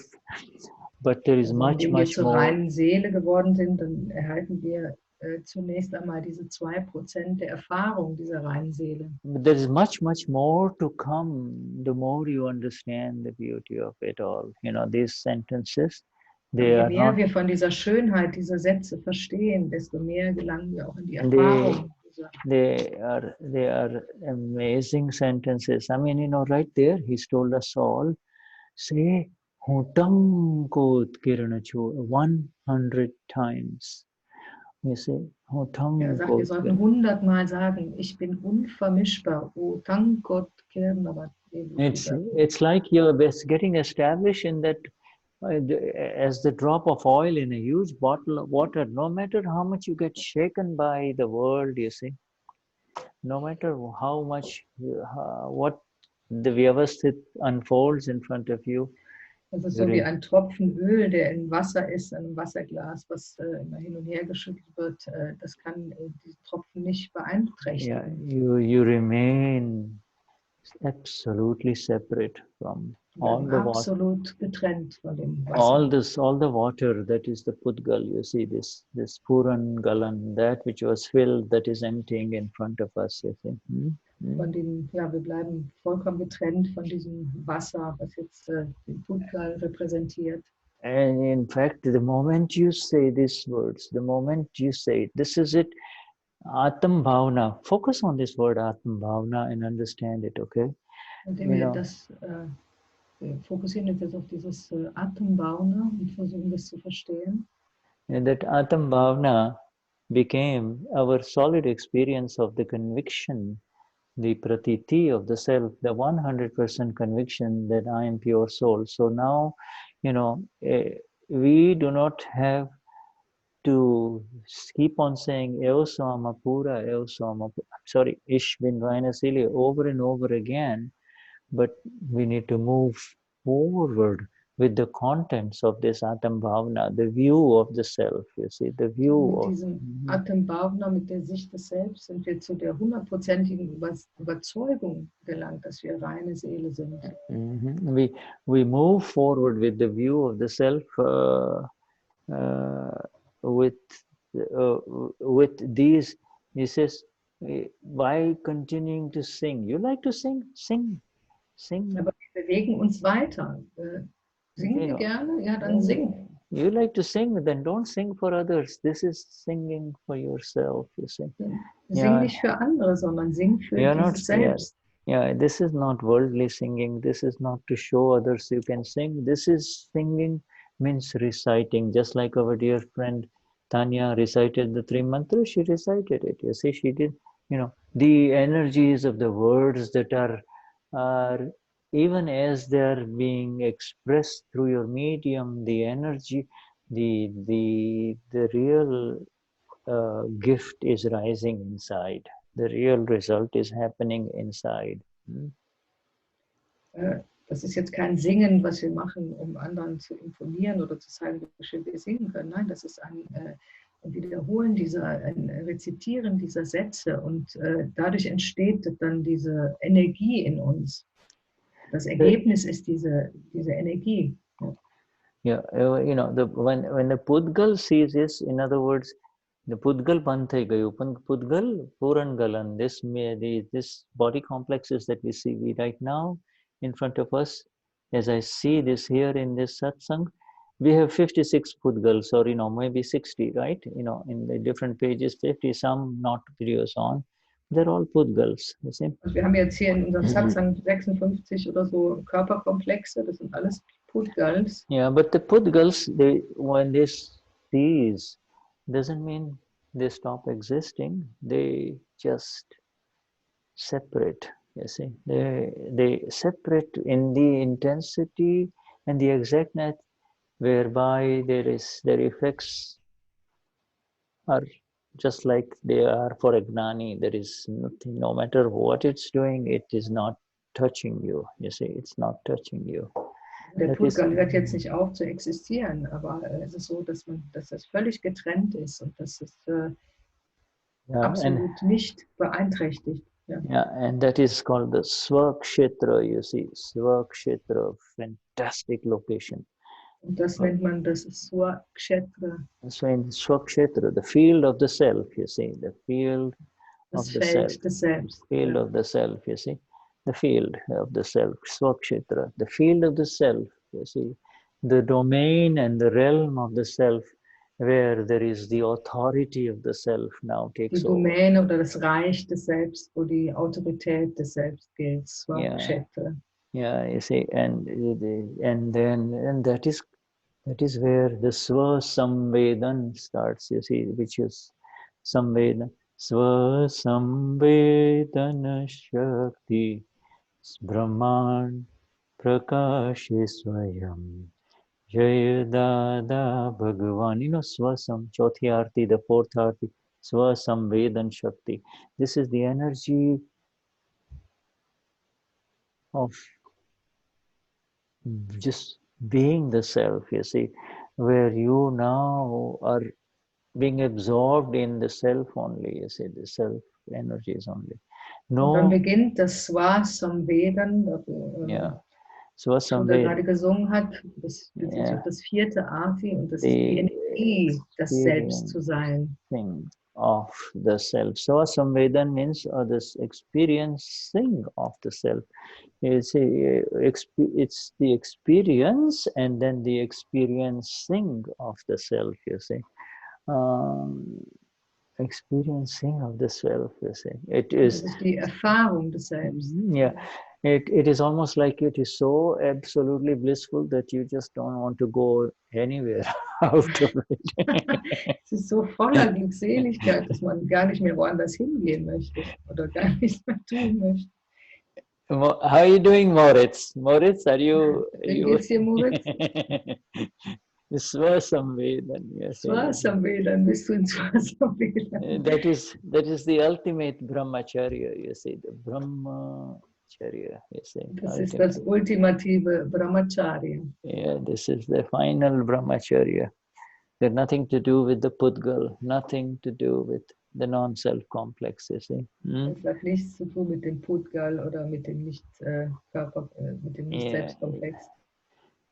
but there is much Wenn wir zur more. reinen Seele geworden sind, dann erhalten wir zunächst einmal diese 2% der Erfahrung dieser reinen Seele. But there is much more to come. The more you understand the beauty of it all, these sentences. Je mehr wir von dieser Schönheit dieser Sätze verstehen, desto mehr gelangen wir auch in die Erfahrung. They are amazing sentences. I mean, right there, he's told us all, say, 100 times. You see, er sagt, wir sollten 100-mal sagen, ich bin unvermischbar. It's like you're getting established in that as the drop of oil in a huge bottle of water. No matter how much you get shaken by the world, you see, no matter how much, what the vyavasthit unfolds in front of you. Also so wie ein Tropfen Öl, der in Wasser ist, in einem Wasserglas, was immer hin und her geschüttet wird, das kann diesen Tropfen nicht beeinträchtigen. Yeah, you remain absolutely separate from all the water. Absolut getrennt von dem Wasser. All the water that is the pudgal, you see this puran galan, that which was filled, that is emptying in front of us, you see. Von dem, wir bleiben vollkommen getrennt von diesem Wasser, was jetzt den Pudgal repräsentiert. And in fact, the moment you say these words, the moment you say, this is it, Atam Bhavana, focus on this word Atam Bhavana and understand it, okay? Indem wir das fokussieren jetzt auf dieses Atam Bhavana und versuchen das zu verstehen. And that Atam Bhavana became our solid experience of the conviction, the pratiti of the self, the 100% conviction that I am pure soul. So now, we do not have to keep on saying Ish bin Vainasili over and over again, but we need to move forward with the contents of this Atam Bhavana, the view of the self, you see, the view mit diesem Atam Bhavana, mit der Sicht des Selbst, sind wir zu der 100%igen Überzeugung gelangt, dass wir reine Seele sind. We move forward with the view of the self, with these, he says, by continuing to sing. You like to sing? Sing. Aber wir bewegen uns weiter. Singen wir gerne? Ja, dann sing. You like to sing, then don't sing for others. This is singing for yourself, you see. Sing nicht für andere, sondern sing für dich selbst. Yeah, this is not worldly singing. This is not to show others you can sing. This is singing means reciting. Just like our dear friend Tanya recited the 3 mantras, she recited it. You see, she did, the energies of the words that are even as they're being expressed through your medium, the energy, the real gift is rising inside. The real result is happening inside. Das ist jetzt kein Singen, was wir machen, um anderen zu imponieren oder zu zeigen, wie schön wir singen können. Nein, das ist ein Wiederholen ein Rezitieren dieser Sätze und dadurch entsteht dann diese Energie in uns. Das Ergebnis ist diese Energie. Yeah, when the pudgal sees this, in other words, the pudgal panthai gayu, pudgal puran galan, this body complexes that we see right now in front of us, as I see this here in this satsang, we have 56 pudgals, or maybe 60, right? In the different pages, 50, some not videos on, They're all pudgals, you see. Also wir haben jetzt hier in unserem Satsang 56 oder so Körperkomplexe, das sind alles Pudgals. Yeah, but the pudgals, when they cease, doesn't mean they stop existing. They just separate, you see. They separate in the intensity and the exactness whereby their effects are just like they are for a Gnani. There is nothing, no matter what it's doing, it is not touching you. You see, it's not touching you. Der Pudgal hört jetzt nicht auf zu existieren, aber es ist so, dass das völlig getrennt ist und dass es absolut nicht beeinträchtigt. Yeah, and that is called the Swakshetra, you see. Swakshetra, fantastic location. Und das nennt man das Swakshetra. So in Swakshetra, the field of the self, you see, the field of the self. Field of the self, you see. The field of the self, Swakshetra, the field of the self, you see. The domain and the realm of the self, where there is the authority of the self now takes over. Die Domäne oder das Reich des Selbst, wo die Autorität des Selbst gilt, Swakshetra. Yeah, you see, and that is where the Swa-samvedan starts, you see, which is samvedan. Swa-samvedana Shakti Brahman Prakashe Swayam Jaya Dada Bhagavan. You know, Swasam, Chauthi Arti, the fourth Arti, Swa-samvedan Shakti. This is the energy of just being the self, you see, where you now are being absorbed in the self only, you see, the self energies only. No. Und dann beginnt das Swa-samvedan, was gerade gesungen hat, das bezieht sich auf das vierte Arti und das ist die Energie, das Selbst zu sein. Of the self. Swa-samvedan means this experiencing of the self. It's the experience and then the experiencing of the self, you see. Experiencing of the self, you see. It is die Erfahrung des Selbst. Yeah. It is almost like it is so absolutely blissful that you just don't want to go anywhere out of it. Es ist so voller Glückseligkeit, dass man gar nicht mehr woanders hingehen möchte oder gar nichts mehr tun möchte. How are you doing, Moritz? Moritz, are you? Wie geht's dir, Moritz? Swa-samvedan. Yes. Swa-samvedan, bist du in Swa-samvedan? That is the ultimate brahmacharya, you see, the brahmacharya, you see. Das ist das ultimative Brahmacharya. Yeah, this is the final brahmacharya. There's nothing to do with the pudgal, nothing to do with the non-self complex, you see. Es hat nichts zu tun mit dem Pudgal oder mit dem Nicht-Selbstkomplex.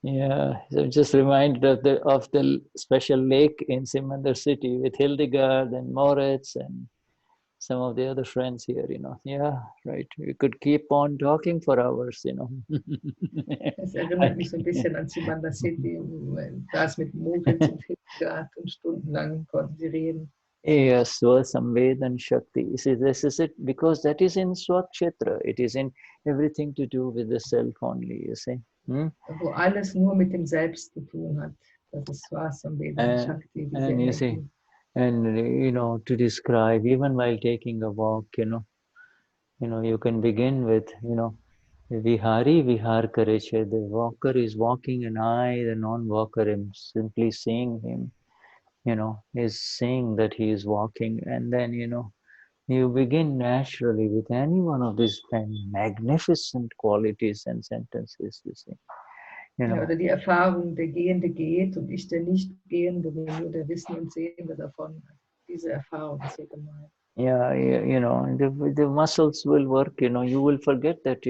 Yeah, so I'm just reminded of the special lake in Simandar city with Hildegard and Moritz and some of the other friends here, you know. Yeah, right. We could keep on talking for hours, you know. Es erinnert mich so ein bisschen an Simandar city, da ist mit Moritz und Hildegard und stundenlang konnten sie reden. Yes, Swa-samvedan Shakti. You see, this is it, because that is in Swakshetra. It is in everything to do with the self only, you see. Wo alles nur mit dem Selbst zu tun hat. Das ist Swa-samvedan Shakti. And you see, and you know, to describe, even while taking a walk, you know, you can begin with, you know, Vihari Vihar Kareche. The walker is walking and I, the non-walker, am simply seeing him. You know, is saying that he is walking, and then, you know, you begin naturally with any one of these magnificent qualities and sentences, you see. You know, oder die Erfahrung, der Gehende geht und ich, der Nicht-Gehende, nur der Wissen und Sehende davon. Diese Erfahrung ist hier gemeint. Yeah, you know, the muscles will work, you know, you will forget that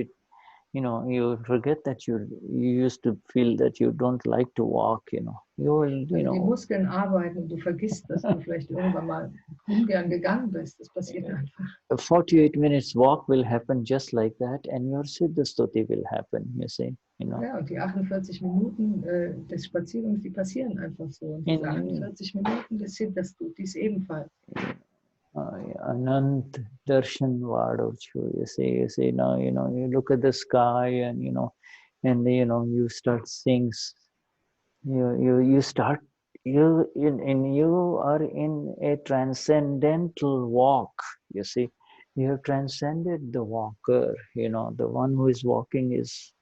you know, you forget that you used to feel that you don't like to walk, you know. You will, you know. Die Muskeln arbeiten und du vergisst, dass du vielleicht irgendwann mal ungern gegangen bist. Das passiert einfach. A 48 minutes walk will happen just like that, and your Siddha Stuti will happen, you see. You know. Ja, und die 48 Minuten des Spaziergangs, die passieren einfach so. Und diese 48 Minuten des Siddha Stutis ebenfalls. anant darshan vadochu. You say now, you look at the sky and, and you start seeing, you start, you are in a transcendental walk, you see. You have transcended the walker, the one who is walking is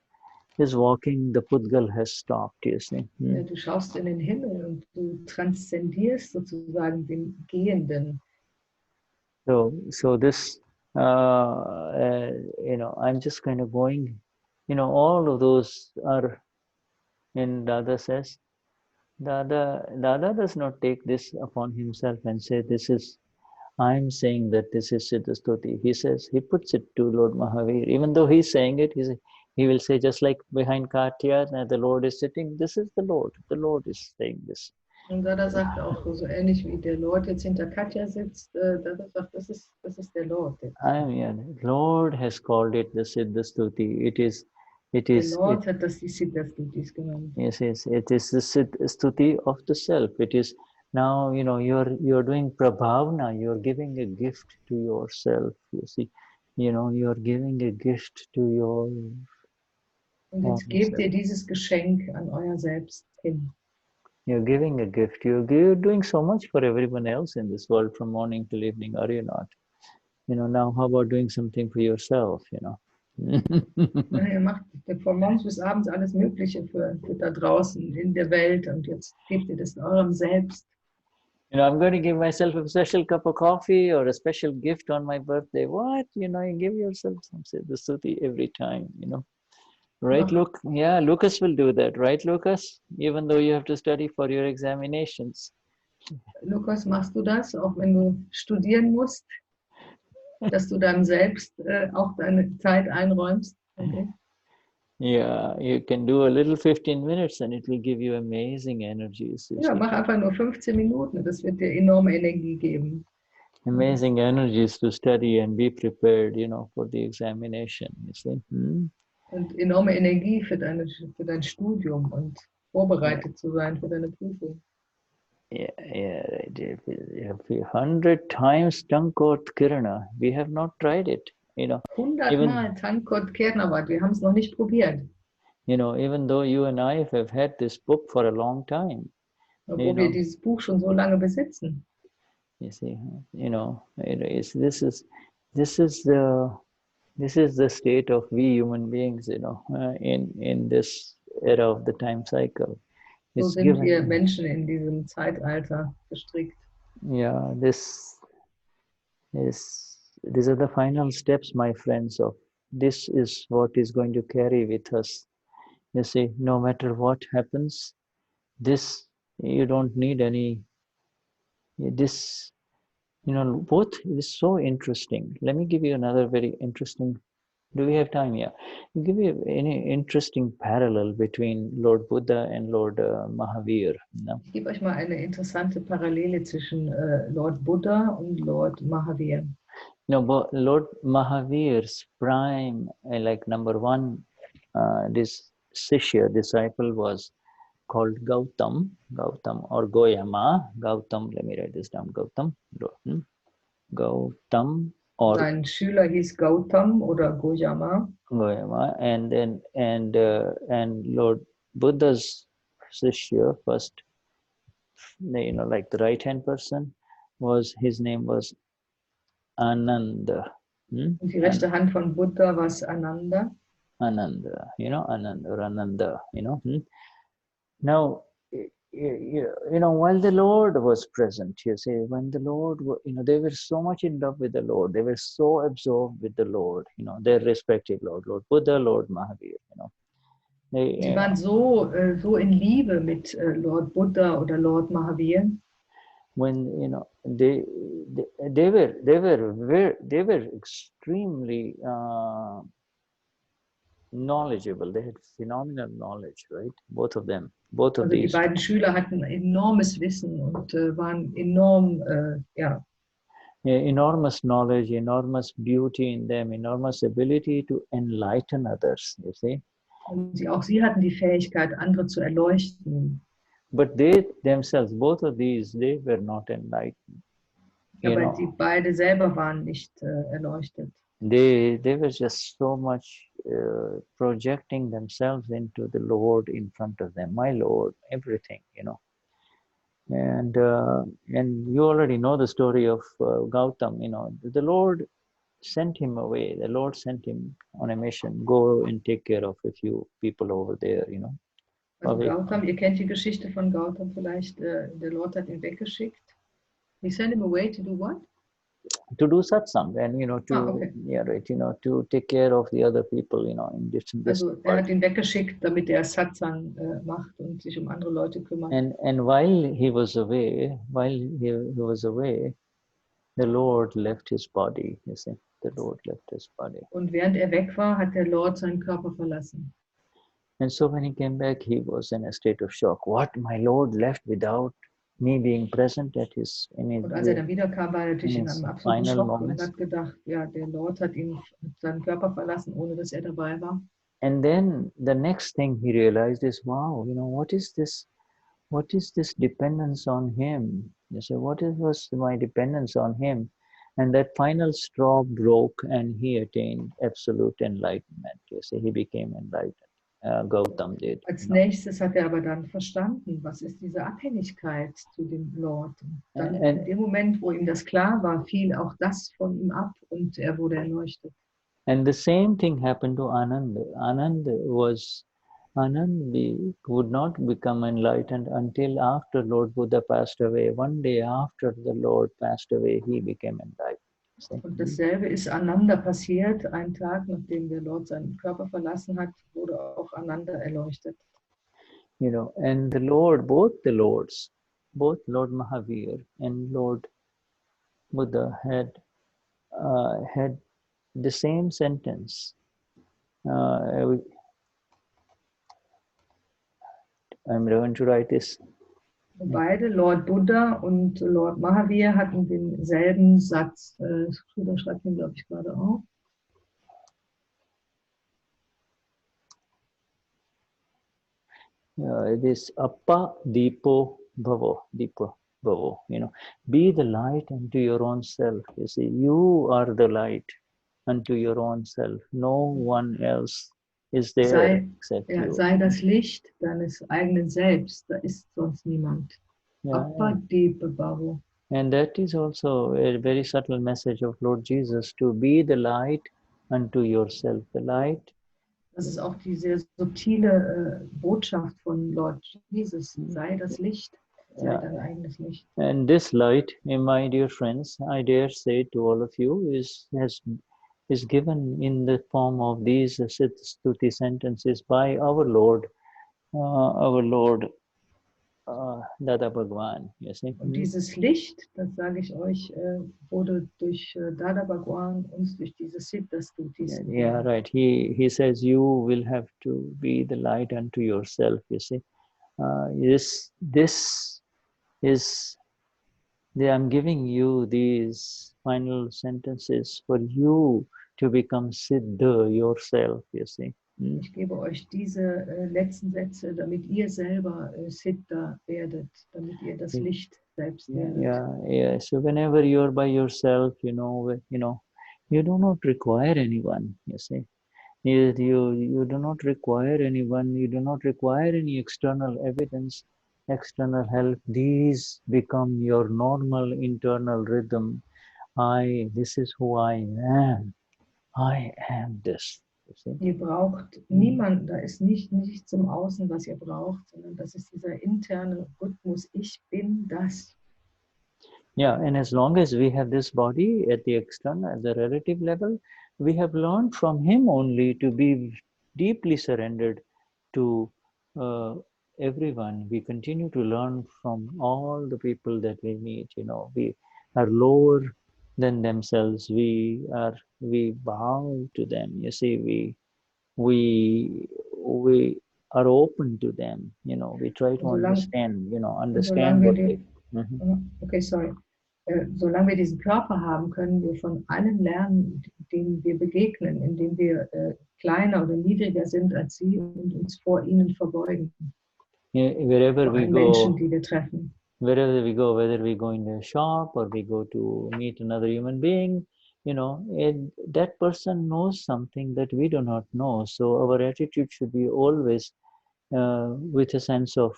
walking, the pudgal has stopped, you see. Du schaust in den Himmel und du transzendierst sozusagen den Gehenden. So this, I'm just kind of going, all of those are, and Dada says, Dada does not take this upon himself and say, I'm saying that this is Siddha Stuti. He says, he puts it to Lord Mahavir. Even though he's saying it, he will say, just like behind Katja, the Lord is sitting, this is the Lord. The Lord is saying this. Und Dada sagt auch so ähnlich wie der Lord jetzt hinter Katja sitzt, Dada sagt, das ist der Lord. Lord has called it the Siddha Stuti. Der Lord hat das die Siddha Stutis genannt. Yes, it is the Siddha Stuti of the self. It is now, you're doing prabhavna, you're giving a gift to yourself, you see. You're giving a gift to your... Und jetzt gebt ihr dieses Geschenk an euer Selbst hin. You're giving a gift. You're doing so much for everyone else in this world from morning till evening, are you not? Now how about doing something for yourself, Ihr macht von morgens bis abends alles Mögliche für da draußen in der Welt und jetzt gebt ihr das eurem Selbst. I'm going to give myself a special cup of coffee or a special gift on my birthday. What? You give yourself some Siddha Stuti every time, Right, Luke? Yeah, Lukas will do that, right, Lukas? Even though you have to study for your examinations. Lukas, machst du das, auch wenn du studieren musst, dass du deinem Selbst auch deine Zeit einräumst? Okay. Yeah, you can do a little 15 minutes and it will give you amazing energy. Ja, mach einfach nur 15 Minuten, das wird dir enorme Energie geben. Amazing energies to study and be prepared, for the examination, you see. Und enorme Energie für dein Studium und vorbereitet zu sein für deine Prüfung. Yeah, right. 100 times Tankot Kirana. We have not tried it, 100 Mal Tankot Kirana, wir haben es noch nicht probiert. Even though you and I have had this book for a long time. Obwohl wir dieses Buch schon so lange besitzen. You see, this is the state of we human beings, in this era of the time cycle. So sind wir Menschen in diesem Zeitalter gestrickt. Yeah, these are the final steps, my friends, of this is what is going to carry with us. You see, no matter what happens, this, you don't need any, this, both is so interesting. Let me give you another very interesting, do we have time? Yeah. I'll give you any interesting parallel between Lord Buddha and Lord Mahavir. Ich gebe euch mal eine interessante Parallele zwischen Lord Buddha und Lord Mahavir. Lord Mahavir's prime, like number one, this Shishya, disciple, was called Gautam or Goyama. Gautam, let me write this down, Gautam. Gautam. Sein Schüler hieß Gautam oder Goyama. And Lord Buddha's Shishya, first, like the right-hand person, his name was Ananda. Und die rechte Hand von Buddha war Ananda. Ananda, Ananda or Ananda, Now, while the Lord was present, you see, when the Lord, they were so much in love with the Lord, they were so absorbed with the Lord, their respective Lord Buddha, Lord Mahavir, Sie waren so in Liebe mit Lord Buddha oder Lord Mahavir. When they were extremely knowledgeable. They had phenomenal knowledge, right? Both of them. Both of these. Die beiden Schüler hatten enormes Wissen und waren enorm, enormous knowledge, enormous beauty in them, enormous ability to enlighten others, you see. Und auch sie hatten die Fähigkeit, andere zu erleuchten. But they themselves, both of these, they were not enlightened. you Aber know, die beide selber waren nicht erleuchtet. they were just so much projecting themselves into the Lord in front of them, my Lord, everything, you know. And you already know the story of Gautam, you know, the Lord sent him away. The Lord sent him on a mission, go and take care of a few people over there, you know. Also Gautam, ihr kennt die Geschichte von Gautam vielleicht, der Lord hat ihn weggeschickt. He sent him away to do what? To do satsang and, you know, to, okay. yeah, right, you know, to take care of the other people, you know, in this Also hat ihn weggeschickt, damit er Satsang macht und sich andere Leute kümmert. And while he was away, the Lord left his body, you see, the Lord left his body. Und während weg war, hat der Lord seinen Körper verlassen. And so when he came back, he was in a state of shock. What, my Lord left without me being present at his, und als dann wiederkam, war er natürlich in einem absoluten Schock moments. Und hat gedacht, ja, der Lord hat seinen Körper verlassen, ohne dass er dabei war. And then the next thing he realized is, wow, you know, what is this dependence on him? You say, was my dependence on him? And that final straw broke and he attained absolute enlightenment. You see, he became enlightened. Gautam did. Als nächstes hat er aber dann verstanden, was ist diese Abhängigkeit zu dem Lord. Und dann in dem Moment, wo ihm das klar war, fiel auch das von ihm ab und er wurde erleuchtet. And the same thing happened to Anand. Anand would not become enlightened until after Lord Buddha passed away. One day after the Lord passed away, he became enlightened. Und dasselbe ist Ananda passiert. Einen Tag, nachdem der Lord seinen Körper verlassen hat, wurde auch Ananda erleuchtet. You know, and the Lord, both Lord Mahavir and Lord Buddha had the same sentence. I'm going to write this. Beide, Lord Buddha und Lord Mahavir, hatten denselben Satz. Shudhha schreibt ihn, glaube ich, gerade auf. It is appa dipo bhavo, you know, be the light unto your own self. You see, you are the light unto your own self. No one else is there except you. Sei das Licht deines eigenen Selbst, da ist sonst niemand. Appa dipo bhavo. And that is also a very subtle message of Lord Jesus, to be the light unto yourself. The light. Das ist auch die sehr subtile Botschaft von Lord Jesus. Sei das Licht, sei dein eigenes Licht. And this light, my dear friends, I dare say to all of you, is given in the form of these Siddha Stuti sentences by our Lord Dada Bhagwan. You see? Und dieses Licht, das sage ich euch, wurde durch Dada Bhagwan uns durch diese Siddha Stutis. Yeah, right. He says you will have to be the light unto yourself. You see, this is. I'm giving you these final sentences for you to become Siddha yourself. You see. Ich gebe euch diese letzten Sätze, damit ihr selber Siddha werdet, damit ihr das Licht selbst werdet. Yeah. So whenever you're by yourself, you do not require anyone. You see, you do not require anyone. You do not require any external evidence, external help. These become your normal internal rhythm. This is who I am. I am this. Ihr braucht niemanden, da ist nichts im Außen, was ihr braucht, sondern das ist dieser interne Rhythmus, ich bin das. Yeah, and as long as we have this body at the external, at the relative level, we have learned from him only to be deeply surrendered to everyone. We continue to learn from all the people that we meet. You know, we are lower than themselves. We bow to them. You see, we are open to them. You know, we try to understand what they. Okay, sorry. Solange wir diesen Körper haben, können wir von allen lernen, denen wir begegnen, indem wir kleiner oder niedriger sind als sie und uns vor ihnen verbeugen. Wherever we go, Menschen, die wir treffen. wherever we go, whether we go in a shop or we go to meet another human being, you know, that person knows something that we do not know. So our attitude should be always with a sense of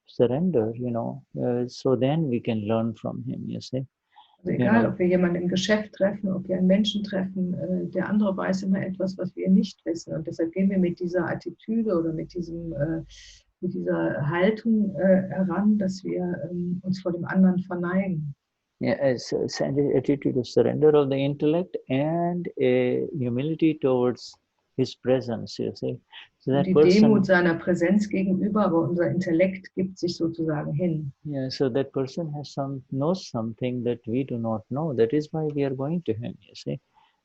surrender, you know, so then we can learn from him, you see. Also egal, ob wir jemanden im Geschäft treffen, ob wir einen Menschen treffen, der andere weiß immer etwas, was wir nicht wissen. Und deshalb gehen wir mit dieser Attitüde oder mit dieser Haltung heran, dass wir uns vor dem anderen verneigen. Yeah, it's an attitude of surrender of the intellect and a humility towards his presence, you see. So that die Demut seiner Präsenz gegenüber, aber unser Intellekt gibt sich sozusagen hin. Yeah, so that person knows something that we do not know. That is why we are going to him, you see.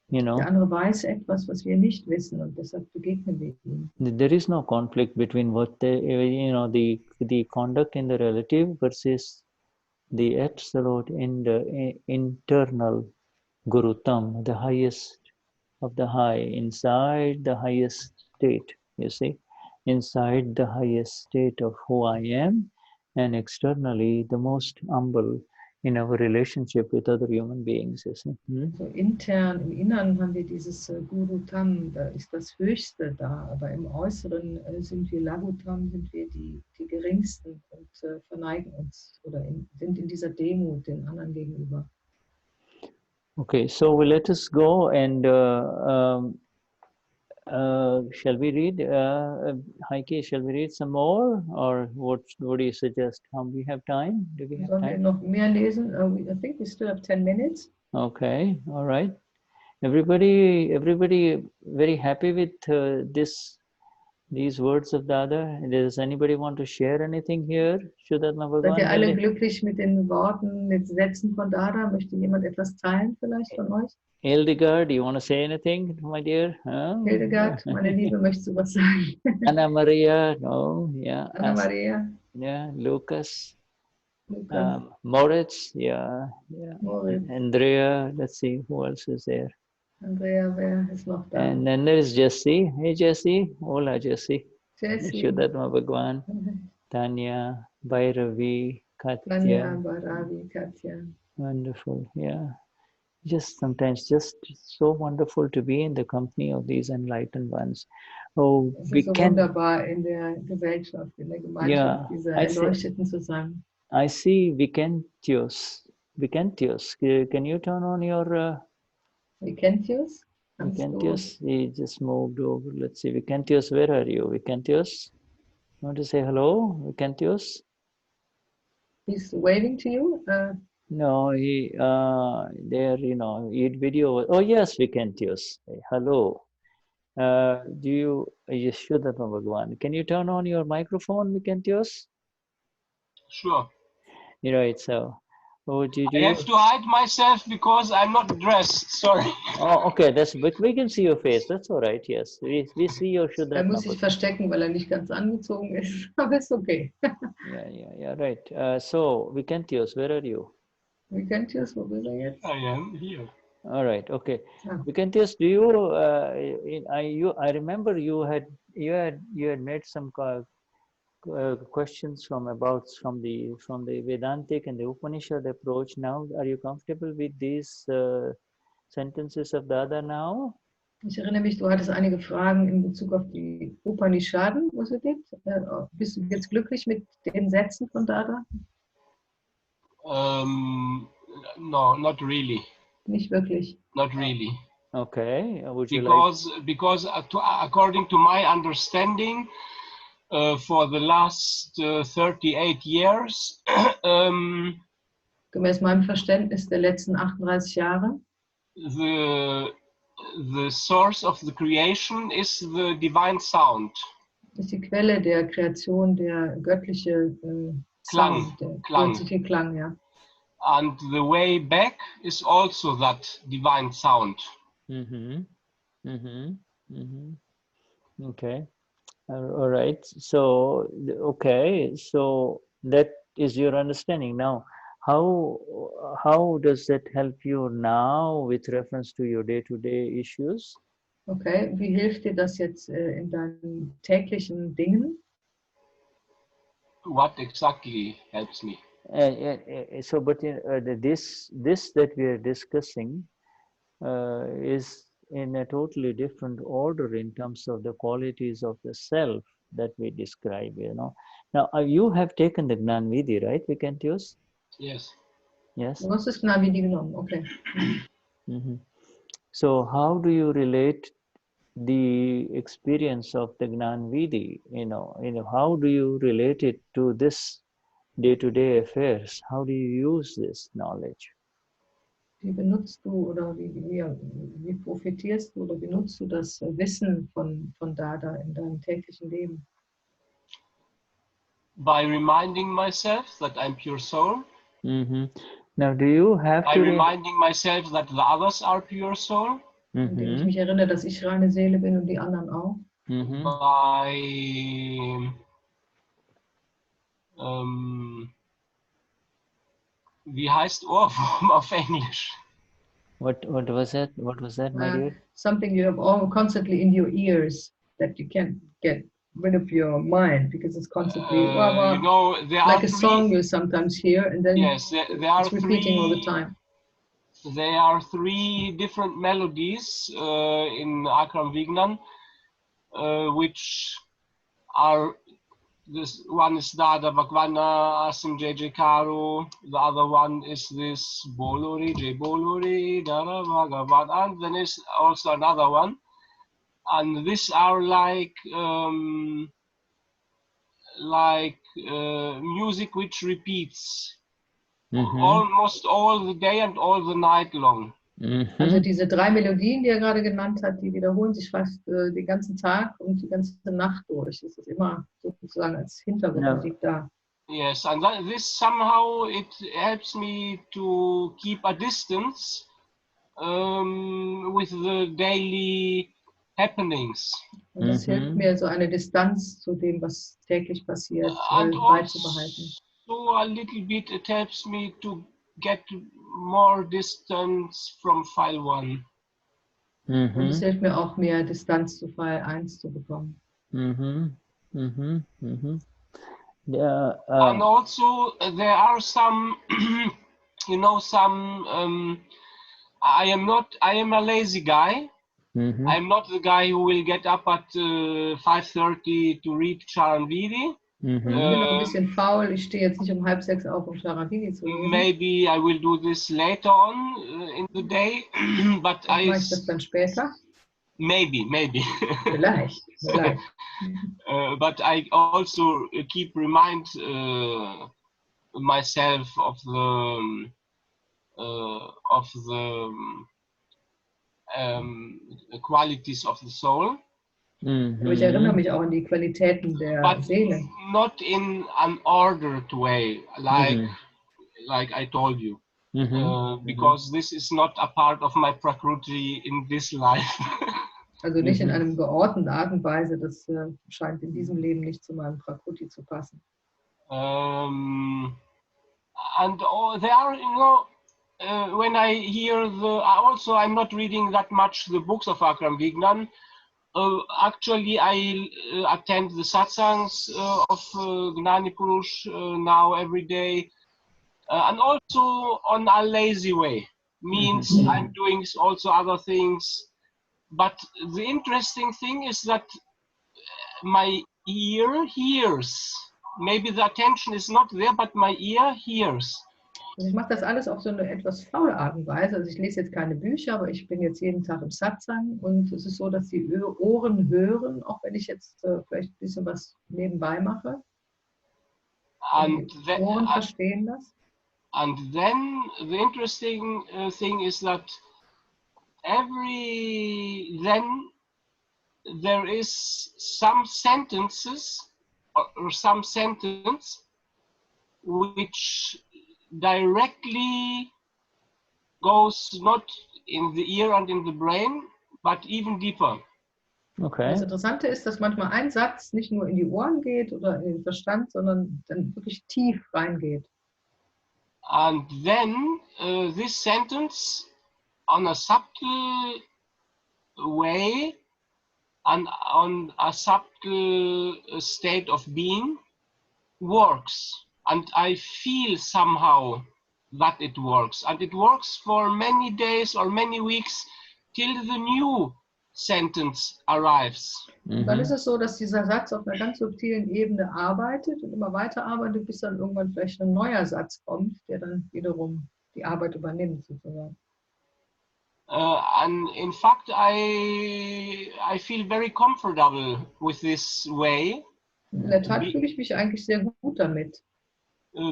You know, der andere weiß etwas, was wir nicht wissen, und deshalb begegnen wir ihm. There is no conflict between what the conduct in the relative versus the absolute in the internal gurutam, the highest of the high, inside the highest state, you see, inside the highest state of who I am, and externally the most humble in our relationship with other human beings, you see. So intern, im Inneren haben wir dieses Gurutam, da ist das Höchste da, aber im Äußeren sind wir Lagutam, sind wir die Geringsten und verneigen uns oder sind in dieser Demut den anderen gegenüber. Okay, so let us go and shall we read, Heiki, shall we read some more, or what do you suggest? We have time? Do we have Sollen time? wir noch mehr lesen? I think we still have 10 minutes. Okay, all right. Everybody very happy with these words of Dada? Does anybody want to share anything here? Shudhha Seid ihr alle glücklich mit den Worten, mit Sätzen von Dada? Möchte jemand etwas teilen vielleicht von euch? Hildegard, do you want to say anything, my dear? Hildegard, meine Liebe, möchtest du was sagen? Anna Maria, no, yeah. Anna Maria. Yeah, Lukas. Lukas. Moritz, yeah. Moritz. Andrea, let's see, who else is there? Andrea, wer ist noch da? And then there is Jessie. Hey, Jessie. Hola, Jessie. Jessie. Shudhha Bhagwan. Tanya, Bhairavi, Katja. Tanya, Bhairavi, Katja. Wonderful, yeah. Just sometimes just so wonderful to be in the company of these enlightened ones. Oh, es ist so wunderbar in der Gesellschaft, in der Gemeinschaft dieser Erleuchteten zu sein. I see Vicentius. Vicentius, can you turn on your... Vicentius? Vicentius, he just moved over. Let's see, Vicentius, where are you? Vicentius, you want to say hello, Vicentius? He's waving to you? No, he there, you know, eat video. Oh yes, Vicentius. Hello. Do you Shudhha Bhagwan? Can you turn on your microphone, Vicentius? Sure. You know, it's so. Oh, I have to hide myself because I'm not dressed. Sorry. Oh, okay. But we can see your face. That's all right. Yes, we see your Shudhha. Muss sich verstecken, weil nicht ganz angezogen ist. Aber ist okay. Yeah. Right. So, Vicentius, where are you? Vicentius, wo bist du jetzt? I am here. All right. Okay. Vicentius, do you? I remember you had made some questions from the Vedantic and the Upanishad approach. Now, are you comfortable with these sentences of Dada now? Ich erinnere mich, du hattest einige Fragen in Bezug auf die Upanishaden, was es gibt. Bist du jetzt glücklich mit den Sätzen von Dada? No, not really. Nicht wirklich. Not really. Okay. Would you because according to my understanding, for the last 38 years, gemäß meinem Verständnis der letzten 38 Jahre, the source of the creation is the divine sound. Ist die Quelle der Kreation der göttliche Sound, der göttliche Klang, ja. And the way back is also that divine sound. Okay. All right. So, okay. So that is your understanding. Now, how does that help you now with reference to your day-to-day issues? Okay. Wie hilft dir das jetzt in deinen täglichen Dingen? What exactly helps me? So, but this that we are discussing is in a totally different order in terms of the qualities of the self that we describe, you know. Now, you have taken the Gnan Vidhi, right, Vikantius? Yes. Yes. Du hast das Gnani genommen, okay. So, how do you relate the experience of the Gnan Vidhi? You know, how do you relate it to this day-to-day affairs? How do you use this knowledge? Wie benutzt du oder wie profitierst du oder wie nutzt du das Wissen von Dada in deinem täglichen Leben? By reminding myself that I'm pure soul. Now, do you have by to reminding myself that the others are pure soul? Indem ich mich erinnere, dass ich reine Seele bin und die anderen auch. By wie heißt Ohrwurm auf Englisch? What was that? What was that, my dear? Something you have all constantly in your ears that you can't get rid of your mind because it's constantly You know, there like are a song you sometimes hear and then yes, there are it's repeating all the time. There are 3 different melodies in Akram Vignan, which are, this one is Dada Bhagwana, Asim JJ Karo, the other one is this Bolori, J Bolori, Dada Bhagavad, and then is also another one. And these are like music which repeats almost all the day and all the night long. Also diese 3 Melodien, die er gerade genannt hat, die wiederholen sich fast den ganzen Tag und die ganze Nacht durch. Es ist immer sozusagen als Hintergrundmusik da. Yes, and this somehow it helps me to keep a distance with the daily happenings. Und das hilft mir, so eine Distanz zu dem, was täglich passiert, and beizubehalten. So a little bit it helps me to get more distance from File 1. Und es hilft mir auch, mehr Distanz zu File 1 zu bekommen. Yeah, and also there are some, you know, some, I am a lazy guy. I'm not the guy who will get up at 5:30 to read Charan Vidhi. Ich bin noch ein bisschen faul. Ich stehe jetzt nicht um 5:30 auf, um Charan Vidhi zu lesen. Maybe I will do this later on in the day, but mache ich das dann später? Maybe. Vielleicht. But I also keep remind myself of the qualities of the soul. Aber ich erinnere mich auch an die Qualitäten der Seele. Not in an ordered way, like I told you. Because this is not a part of my Prakriti in this life. Also nicht in einer geordneten Art und Weise, das scheint in diesem Leben nicht zu meinem Prakriti zu passen. And there are, you know, when I hear also I'm not reading that much the books of Akram Vignan. Actually, I attend the satsangs of Gnani Purush now every day, and also on a lazy way. Means I'm doing also other things. But the interesting thing is that my ear hears. Maybe the attention is not there, but my ear hears. Also ich mache das alles auf so eine etwas faule Art und Weise. Also ich lese jetzt keine Bücher, aber ich bin jetzt jeden Tag im Satsang und es ist so, dass die Ohren hören, auch wenn ich jetzt vielleicht ein bisschen was nebenbei mache. Die Ohren verstehen das. And then the interesting thing is that there is some sentences or some sentence which directly goes not in the ear and in the brain, but even deeper. Okay. Das Interessante ist, dass manchmal ein Satz nicht nur in die Ohren geht oder in den Verstand, sondern dann wirklich tief reingeht. And then this sentence on a subtle way and on a subtle state of being works, and I feel somehow that it works, and it works for many days or many weeks till the new sentence arrives. Und dann ist es so, dass dieser Satz auf einer ganz subtilen Ebene arbeitet und immer weiter arbeitet, bis dann irgendwann vielleicht ein neuer Satz kommt, der dann wiederum die Arbeit übernimmt, sozusagen. And in fact, I feel very comfortable with this way. In der Tat fühle ich mich eigentlich sehr gut damit.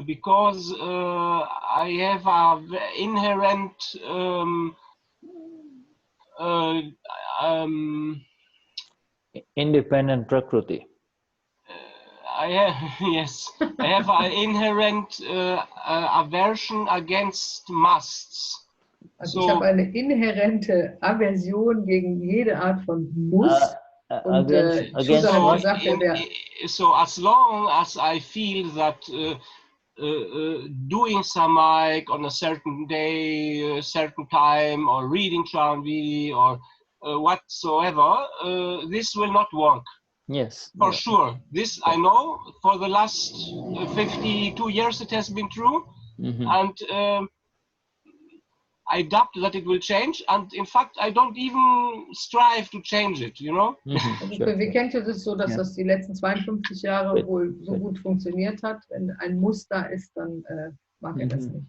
Because I have a inherent independent prakriti. Yes, I have an inherent aversion against musts. Also ich habe eine inhärente Aversion gegen jede Art von Muss. Und Shudhha hat gesagt, so as long as I feel that doing samayik on a certain day, a certain time, or reading Shravana or whatsoever, this will not work. Yes. For sure. This I know. For the last 52 years it has been true. And I doubt that it will change. And in fact, I don't even strive to change it, you know? Also für Vignan ist es so, dass das die letzten 52 Jahre wohl so gut funktioniert hat. Wenn ein Muster ist, dann mag er das nicht.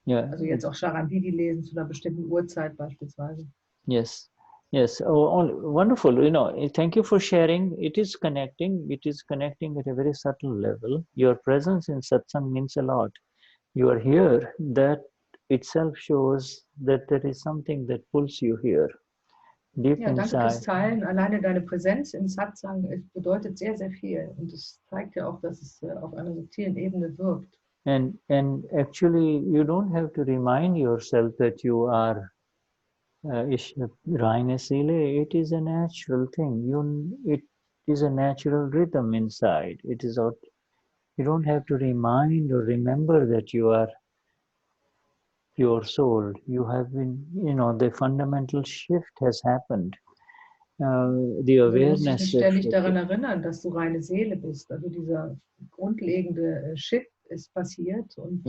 Also jetzt auch Sharanvidi lesen zu einer bestimmten Uhrzeit beispielsweise. Yes. Yes, oh, wonderful. You know, thank you for sharing. It is connecting at a very subtle level. Your presence in satsang means a lot. You are here. That itself shows that there is something that pulls you here. Deep danke inside. fürs Teilen. Alleine deine Präsenz im Satsang bedeutet sehr, sehr viel. Und es zeigt ja auch, dass es auf einer subtilen Ebene wirkt. And actually, you don't have to remind yourself that you are reine Seele. It is a natural thing. It is a natural rhythm inside. It is out. You don't have to remind or remember that you are pure soul. You have been, you know, the fundamental shift has happened. The awareness. Du musst dich ständig daran erinnern, dass du reine Seele bist. Also dieser grundlegende Shift ist passiert. Und,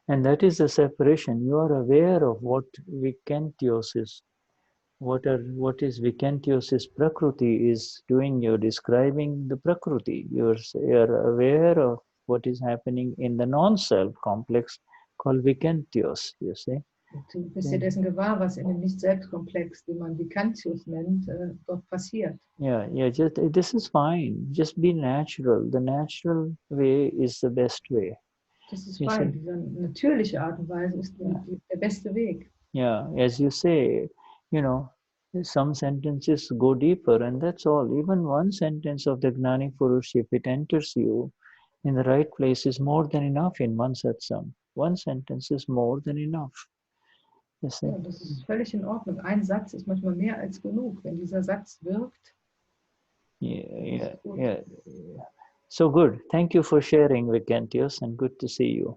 and that is the separation. You are aware of what Vicantiosis, what is Vicantiosis Prakriti is doing. You're describing the Prakriti. You're aware of what is happening in the non-self complex called Vicantios, you see. Du bist dir dessen gewahr, was in dem Nicht-Selbst-Komplex, den man Vicantios nennt, dort passiert. Just this is fine. Just be natural. The natural way is the best way. Das ist fein. Diese natürliche Art und Weise ist der beste Weg. As you say, you know, some sentences go deeper, and that's all. Even one sentence of the Gnani Purush, if it enters you in the right place, is more than enough in one satsang. One sentence is more than enough. Das ist völlig in Ordnung. Ein Satz ist manchmal mehr als genug, wenn dieser Satz wirkt. So good. Thank you for sharing, Vicantios, and good to see you.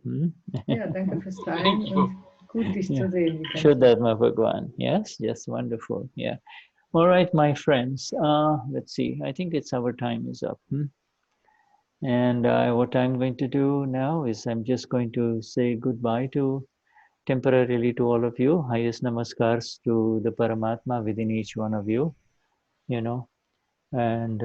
Danke fürs Teilen und gut, dich zu sehen. Shudhha Bhagwan. Yes, wonderful. All right, my friends. Let's see. I think our time is up. And what I'm going to do now is I'm just going to say goodbye temporarily to all of you. Highest namaskars to the Paramatma within each one of you, you know. And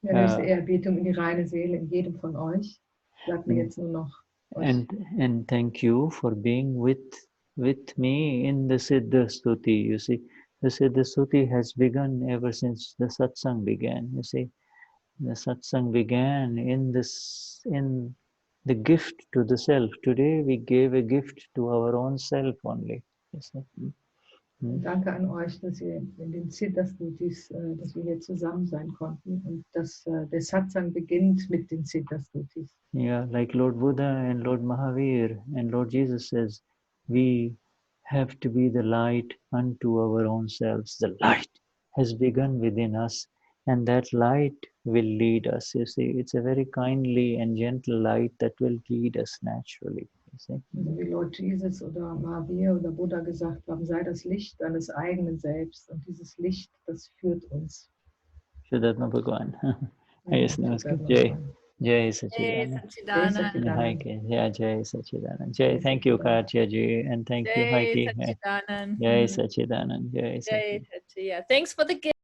höchste Ehrerbietung in die reine Seele in jedem von euch. Bleibt mir jetzt nur noch and thank you for being with me in the Siddha Stuti. You see, the Siddha Stuti has begun ever since the satsang began. You see, the satsang began in the gift to the self. Today we gave a gift to our own self only. You see? Danke an euch, dass ihr in den Siddha Stutis, dass wir hier zusammen sein konnten und dass der Satsang beginnt mit den Siddha Stutis. Like Lord Buddha and Lord Mahavir and Lord Jesus says, we have to be the light unto our own selves. The light has begun within us, and that light will lead us. You see, it's a very kindly and gentle light that will lead us naturally. Also wie Lord Jesus oder Mahavir oder Buddha gesagt haben, sei das Licht deines eigenen Selbst, und dieses Licht, das führt uns. Shudhha Bhagwan. Yes, namaskar. Jai. Jai Jai Sachidanand. Sachidanand. Heiki. Yeah, Jai Sachidanand. Jai, thank you, Katja ji, and thank you, Jai Heiki. Sachidanand. Jai Sachidanand. Jai Jai Sachidanand. Sachi. Yeah. Thanks for the gift.